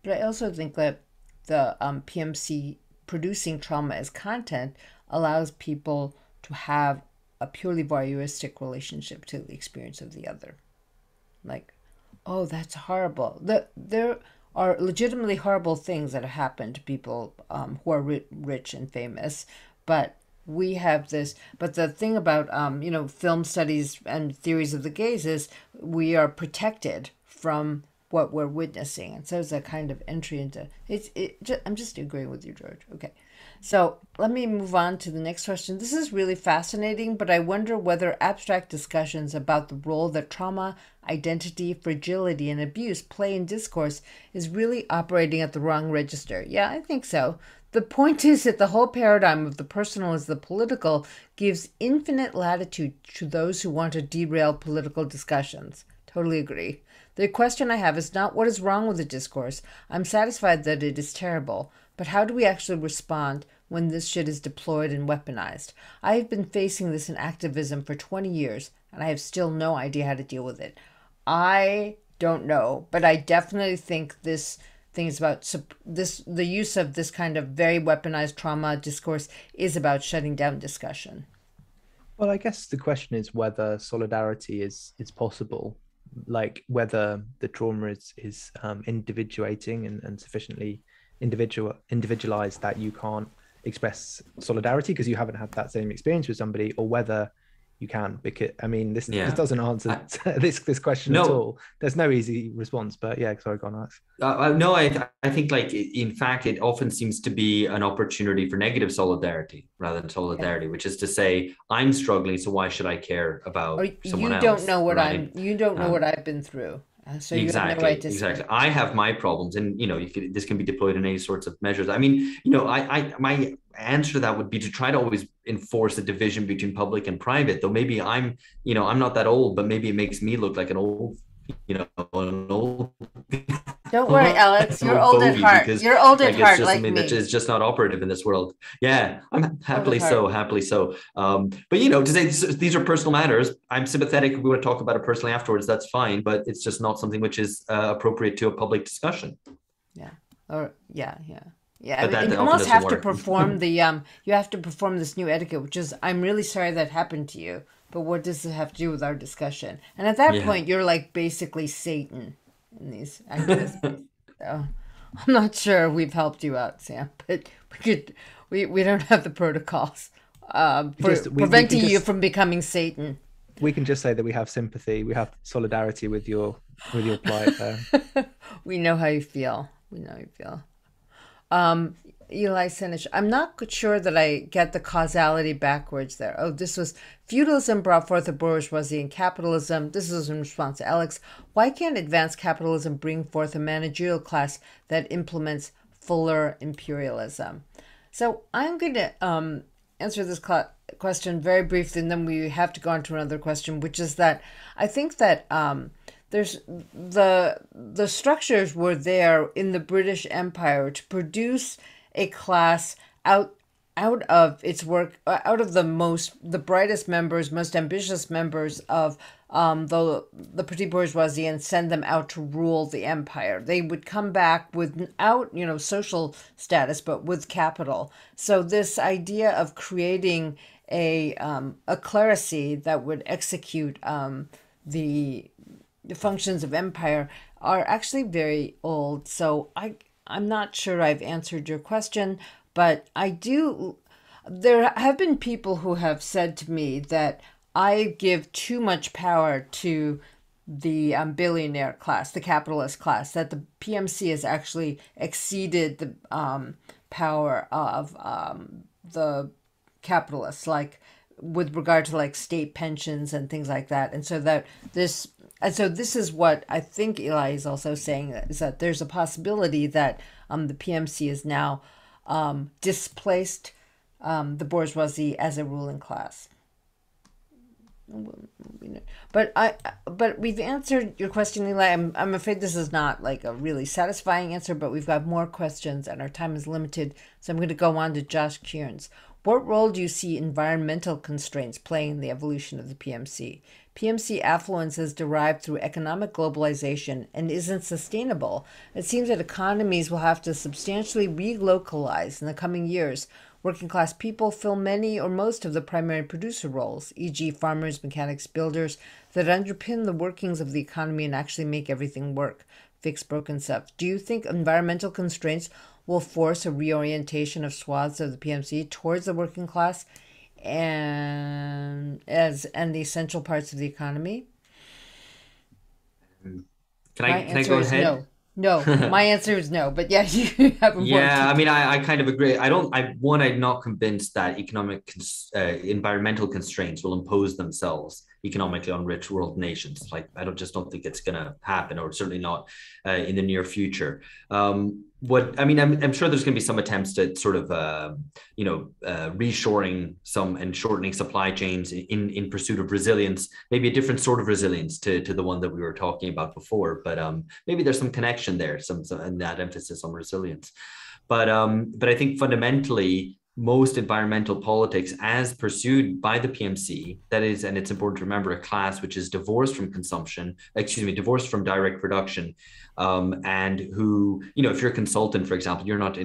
But I also think that the PMC producing trauma as content allows people to have a purely voyeuristic relationship to the experience of the other. Like, oh, that's horrible. There are legitimately horrible things that have happened to people who are rich and famous, but we have this. But the thing about film studies and theories of the gaze is we are protected from what we're witnessing, and so it's a kind of entry into I'm just agreeing with you, George. Okay, so let me move on to the next question. This is really fascinating, but I wonder whether abstract discussions about the role that trauma, identity, fragility, and abuse play in discourse is really operating at the wrong register. Yeah, I think so. The point is that the whole paradigm of the personal as the political gives infinite latitude to those who want to derail political discussions. Totally agree. The question I have is not what is wrong with the discourse. I'm satisfied that it is terrible, but how do we actually respond when this shit is deployed and weaponized? I have been facing this in activism for 20 years, and I have still no idea how to deal with it. I don't know, but I definitely think this thing is about the use of this kind of very weaponized trauma discourse is about shutting down discussion. Well, I guess the question is whether solidarity is possible. Like whether the trauma is individuating and sufficiently individualized that you can't express solidarity because you haven't had that same experience with somebody, or whether you can, because I mean this doesn't answer this question at all. There's no easy response, but yeah, sorry, go on, Alex. No, I think in fact it often seems to be an opportunity for negative solidarity rather than solidarity, which is to say I'm struggling, so why should I care about someone else? You don't know what what I've been through. So you have no right to exactly. I have my problems, and this can be deployed in any sorts of measures. I mean, my answer to that would be to try to always enforce a division between public and private. Though maybe I'm not that old, but maybe it makes me look like an old. Don't worry, Alex. You're old at heart. You're old at heart, like me. That is just not operative in this world. Yeah, I'm happily so. But to say these are personal matters, I'm sympathetic. If we want to talk about it personally afterwards, that's fine. But it's just not something which is appropriate to a public discussion. Yeah. Yeah. You almost have to perform you have to perform this new etiquette, which is, I'm really sorry that happened to you, but what does it have to do with our discussion? And at that point, you're like basically Satan in these activists. So I'm not sure we've helped you out, Sam, but we don't have the protocols for preventing you from becoming Satan. We can just say that we have sympathy, we have solidarity with your plight there. We know how you feel. Eli Senich, I'm not sure that I get the causality backwards there. Oh, this was feudalism brought forth a bourgeoisie and capitalism. This is in response to Alex. Why can't advanced capitalism bring forth a managerial class that implements fuller imperialism? So I'm going to answer this question very briefly, and then we have to go on to another question, which is that I think that there's the structures were there in the British Empire to produce a class out of its work, out of the brightest members, most ambitious members of the petite bourgeoisie, and send them out to rule the empire. They would come back without, social status, but with capital. So this idea of creating a clerisy that would execute the functions of empire are actually very old. So I'm not sure I've answered your question, but there have been people who have said to me that I give too much power to the billionaire class, the capitalist class, that the PMC has actually exceeded the power of the capitalists, like with regard to like state pensions and things like that. And so this is what I think Eli is also saying, is that there's a possibility that the PMC is now displaced the bourgeoisie as a ruling class. But we've answered your question, Eli. I'm afraid this is not like a really satisfying answer, but we've got more questions and our time is limited. So I'm going to go on to Josh Kearns. What role do you see environmental constraints playing in the evolution of the PMC? PMC affluence is derived through economic globalization and isn't sustainable. It seems that economies will have to substantially relocalize in the coming years. Working class people fill many or most of the primary producer roles, e.g. farmers, mechanics, builders, that underpin the workings of the economy and actually make everything work, fix broken stuff. Do you think environmental constraints will force a reorientation of swaths of the PMC towards the working class and the essential parts of the economy? Can I go ahead? No, my answer is no, but yeah, you have a Yeah, I mean, I kind of agree. I'm not convinced that environmental constraints will impose themselves economically on rich world nations. Like, just don't think it's going to happen, or certainly not in the near future. I'm sure there's going to be some attempts to sort of, reshoring some and shortening supply chains in pursuit of resilience, maybe a different sort of resilience to the one that we were talking about before. But maybe there's some connection there, some and that emphasis on resilience. But I think fundamentally, most environmental politics as pursued by the PMC, that is, and it's important to remember, a class which is divorced from direct production, and who, if you're a consultant, for example, you're not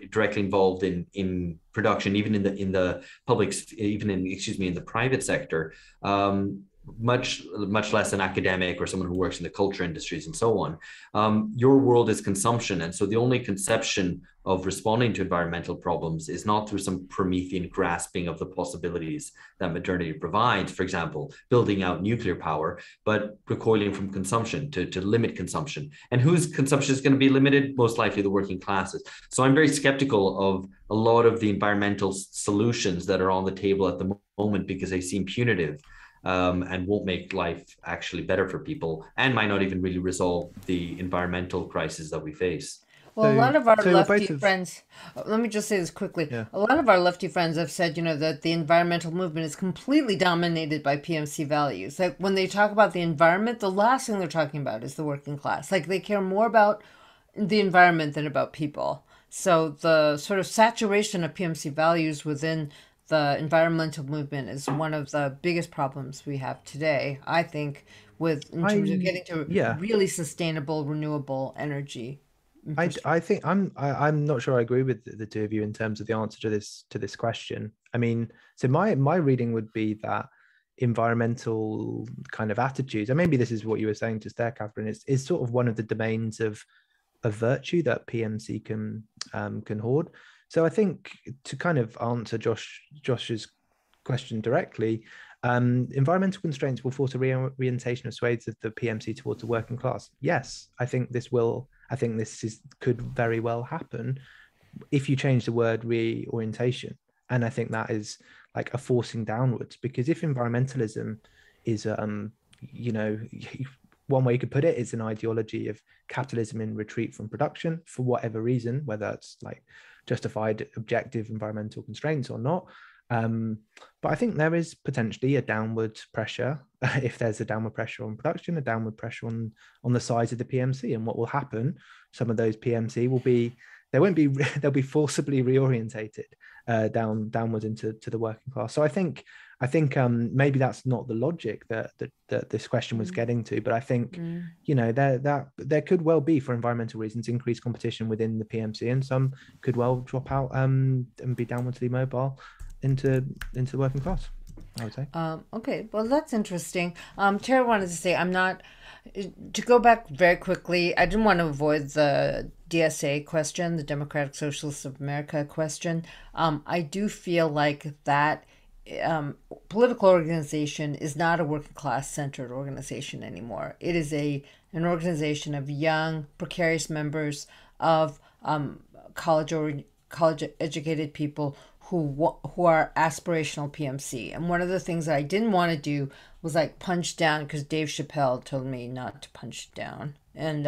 directly involved in production, even in the public, even in the private sector. Much less an academic or someone who works in the culture industries and so on. Your world is consumption. And so the only conception of responding to environmental problems is not through some Promethean grasping of the possibilities that modernity provides, for example, building out nuclear power, but recoiling from consumption to limit consumption. And whose consumption is going to be limited? Most likely the working classes. So I'm very skeptical of a lot of the environmental solutions that are on the table at the moment, because they seem punitive. And won't make life actually better for people, and might not even really resolve the environmental crisis that we face. Well, a lot of our lefty friends, let me just say this quickly. Yeah. A lot of our lefty friends have said, that the environmental movement is completely dominated by PMC values. Like, when they talk about the environment, the last thing they're talking about is the working class. Like, they care more about the environment than about people. So the sort of saturation of PMC values within the environmental movement is one of the biggest problems we have today, I think, in terms of getting to really sustainable, renewable energy. I think I'm not sure I agree with the two of you in terms of the answer to this question. I mean, so my reading would be that environmental kind of attitudes, and maybe this is what you were saying just there, Catherine, is sort of one of the domains of virtue that PMC can hoard. So I think, to kind of answer Josh's question directly, environmental constraints will force a reorientation of swathes of the PMC towards the working class. Yes, I think this could very well happen if you change the word reorientation. And I think that is like a forcing downwards, because if environmentalism is, one way you could put it is an ideology of capitalism in retreat from production for whatever reason, whether it's like justified objective environmental constraints or not. But I think there is potentially a downward pressure, if there's a downward pressure on production, a downward pressure on the size of the PMC. And what will happen, some of those PMC they'll be forcibly reorientated. downwards into the working class. So I think maybe that's not the logic that this question was getting to, but I think there could well be, for environmental reasons, increased competition within the PMC, and some could well drop out and be downwardly mobile into the working class, I would say. Okay, well, that's interesting. Tara wanted to say, to go back very quickly, I didn't want to avoid the DSA question, the Democratic Socialists of America question. I do feel like that political organization is not a working class centered organization anymore. It is an organization of young, precarious members of college educated people who are aspirational PMC. And one of the things that I didn't want to do was like punch down, because Dave Chappelle told me not to punch down. And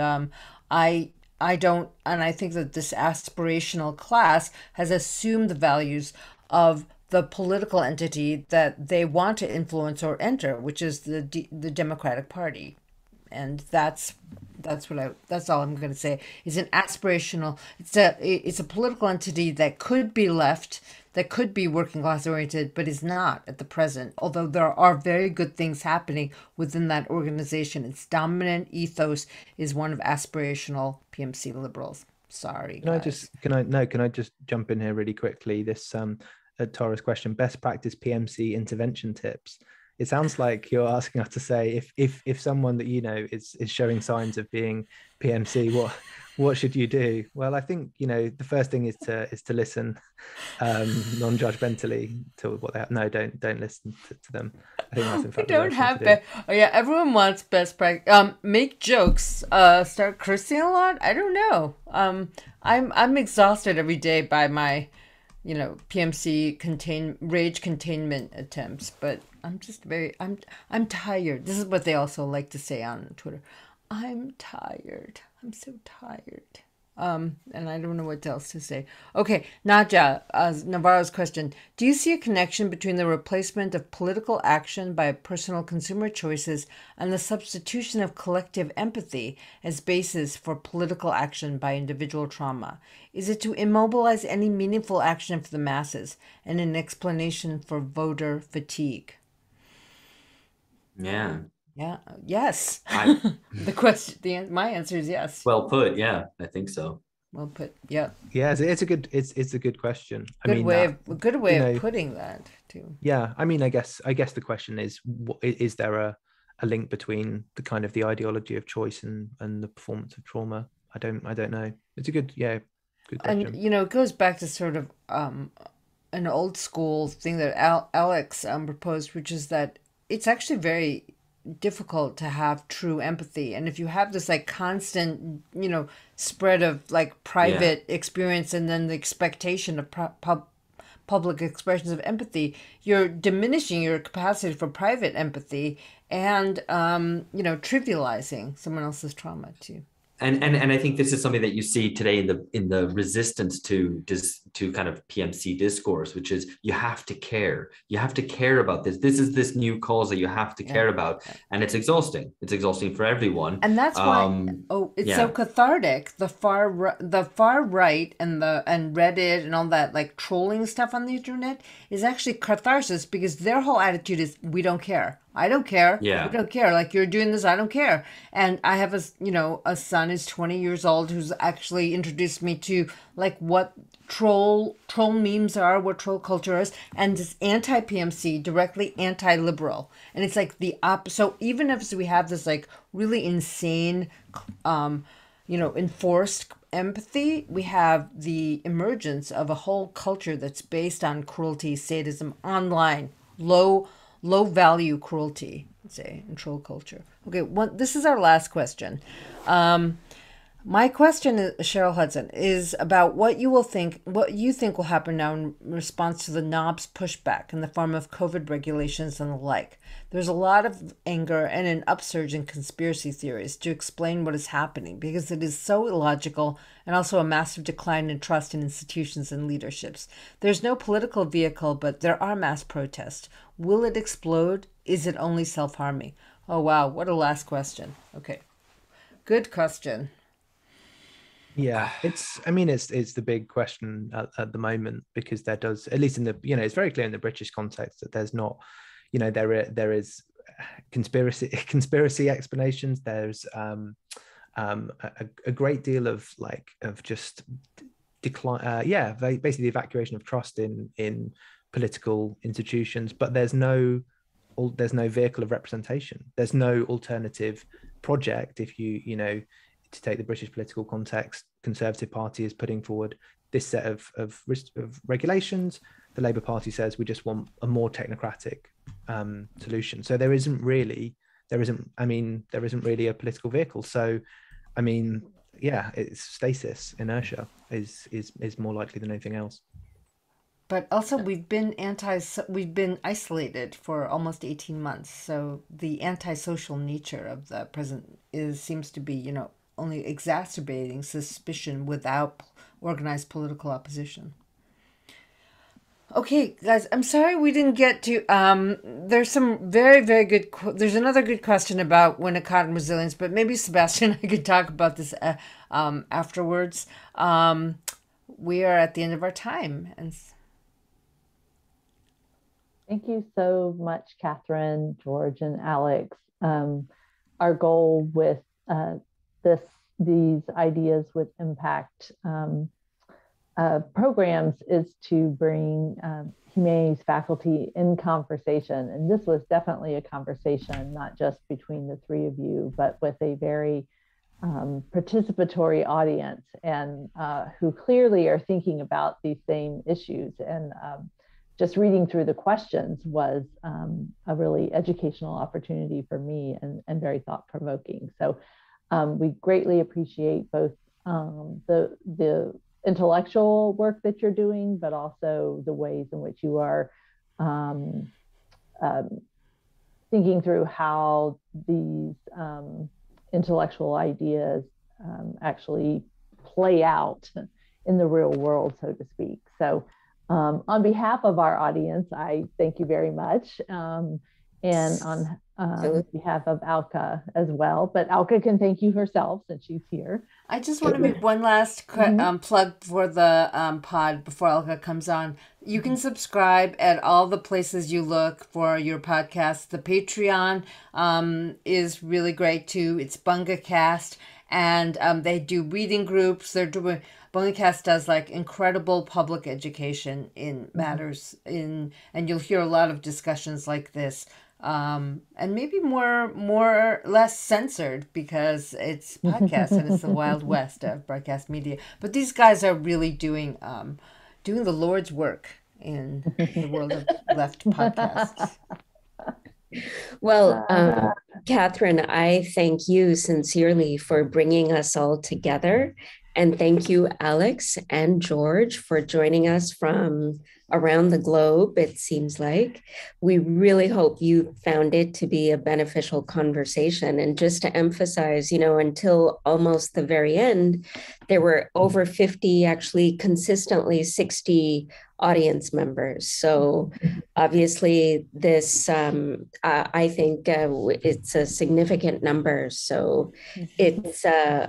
I don't, and I think that this aspirational class has assumed the values of the political entity that they want to influence or enter, which is the Democratic Party. And that's all I'm going to say. It's an aspirational, it's a political entity that could be left, that could be working class oriented, but is not at the present. Although there are very good things happening within that organization. Its dominant ethos is one of aspirational PMC liberals. Sorry. Can I just jump in here really quickly? This Tara's question, best practice PMC intervention tips. It sounds like you're asking us to say if someone that is showing signs of being PMC, what should you do? Well, I think the first thing is to listen non-judgmentally to what they have. No, don't listen to them. I think that's in fact. We don't have that. Oh yeah, everyone wants best practice. Make jokes. Start cursing a lot. I don't know. I'm exhausted every day by my PMC rage containment attempts, but I'm just I'm tired. This is what they also like to say on Twitter. I'm tired. I'm so tired. And I don't know what else to say. Okay, Nadja, Navarro's question. Do you see a connection between the replacement of political action by personal consumer choices and the substitution of collective empathy as basis for political action by individual trauma? Is it to immobilize any meaningful action for the masses and an explanation for voter fatigue? Yeah. Yeah. Yes. My answer is yes. Well put. Yeah, I think so. Well put. Yeah. Yeah, it's a good question. Good way of putting that too. Yeah, I mean, I guess the question is there a link between the kind of the ideology of choice and the performance of trauma? I don't know. It's a good question. And it goes back to sort of an old school thing that Alex proposed, which is that it's actually very difficult to have true empathy. And if you have this like constant spread of like private experience and then the expectation of public expressions of empathy, you're diminishing your capacity for private empathy and trivializing someone else's trauma too. And I think this is something that you see today in the resistance to kind of PMC discourse, which is you have to care. You have to care about this. This is this new cause that you have to care about, and it's exhausting. It's exhausting for everyone. And that's why it's so cathartic. The far right and Reddit and all that like trolling stuff on the internet is actually catharsis, because their whole attitude is we don't care. I don't care. Yeah. I don't care. Like, you're doing this, I don't care. And I have a son who's 20 years old who's actually introduced me to like what troll memes are, what troll culture is, and this anti-PMC, directly anti-liberal. And it's like the opposite. So even if we have this like really insane, enforced empathy, we have the emergence of a whole culture that's based on cruelty, sadism, online, low value cruelty, let's say, in troll culture. Okay, this is our last question. My question, Cheryl Hudson, is about what you think will happen now in response to the knobs pushback in the form of COVID regulations and the like. There's a lot of anger and an upsurge in conspiracy theories to explain what is happening, because it is so illogical, and also a massive decline in trust in institutions and leaderships. There's no political vehicle, but there are mass protests. Will it explode? Is it only self-harming? Oh, wow. What a last question. Okay. Good question. Yeah, I mean, it's the big question at the moment, because there does, at least in the, it's very clear in the British context that there's not, there is conspiracy explanations. There's a great deal of just decline. Basically the evacuation of trust in political institutions, but there's no vehicle of representation. There's no alternative project. If to take the British political context, Conservative Party is putting forward this set of regulations. The Labour Party says we just want a more technocratic solution. So there isn't really a political vehicle. So, I mean, it's stasis, inertia is more likely than anything else. But also we've been isolated for almost 18 months. So the antisocial nature of the present seems to be, only exacerbating suspicion without organized political opposition. Okay, guys, I'm sorry we didn't get to, there's some very, very good, there's another good question about Winnicott and resilience, but maybe Sebastian and I could talk about this afterwards. We are at the end of our time. And thank you so much, Catherine, George, and Alex. Our goal with these ideas with impact programs is to bring humanities faculty in conversation. And this was definitely a conversation, not just between the three of you, but with a very participatory audience, and who clearly are thinking about these same issues. And just reading through the questions was a really educational opportunity for me, and very thought-provoking. So we greatly appreciate both the intellectual work that you're doing, but also the ways in which you are thinking through how these intellectual ideas actually play out in the real world, so to speak. So on behalf of our audience, I thank you very much. And on behalf of Alka as well, but Alka can thank you herself since she's here. I just want to make one last plug for the pod before Alka comes on. You can subscribe at all the places you look for your podcast. The Patreon is really great too. It's BungaCast, and they do reading groups. BungaCast does incredible public education in matters and you'll hear a lot of discussions like this. And maybe less censored, because it's podcast and it's the Wild West of broadcast media. But these guys are really doing the Lord's work in the world of left podcasts. Well, Catherine, I thank you sincerely for bringing us all together. And thank you, Alex and George, for joining us from around the globe, it seems like. We really hope you found it to be a beneficial conversation. And just to emphasize, until almost the very end, there were over 50, actually consistently 60 audience members. So obviously this, I think it's a significant number. So it's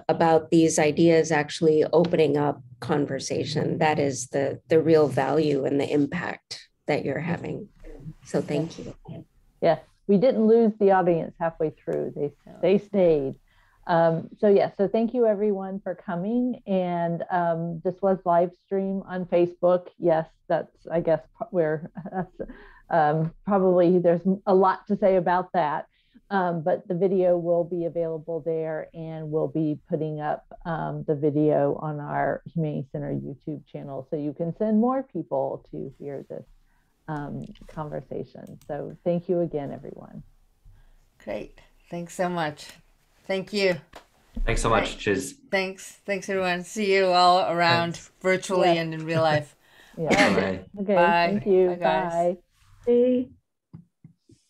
about these ideas actually opening up conversation. That is the real value and the impact that you're having. So thank you. Yes, we didn't lose the audience halfway through. They stayed. So thank you everyone for coming. And this was live stream on Facebook. Yes, that's, I guess, probably there's a lot to say about that. But the video will be available there, and we'll be putting up the video on our Humane Center YouTube channel, so you can send more people to hear this conversation. So thank you again, everyone. Great. Thanks so much. Thank you. Thanks so much. Cheers. Thanks, everyone. See you all around virtually and in real life. Yeah. Bye. Okay. Bye. Thank you. Bye, guys. Bye.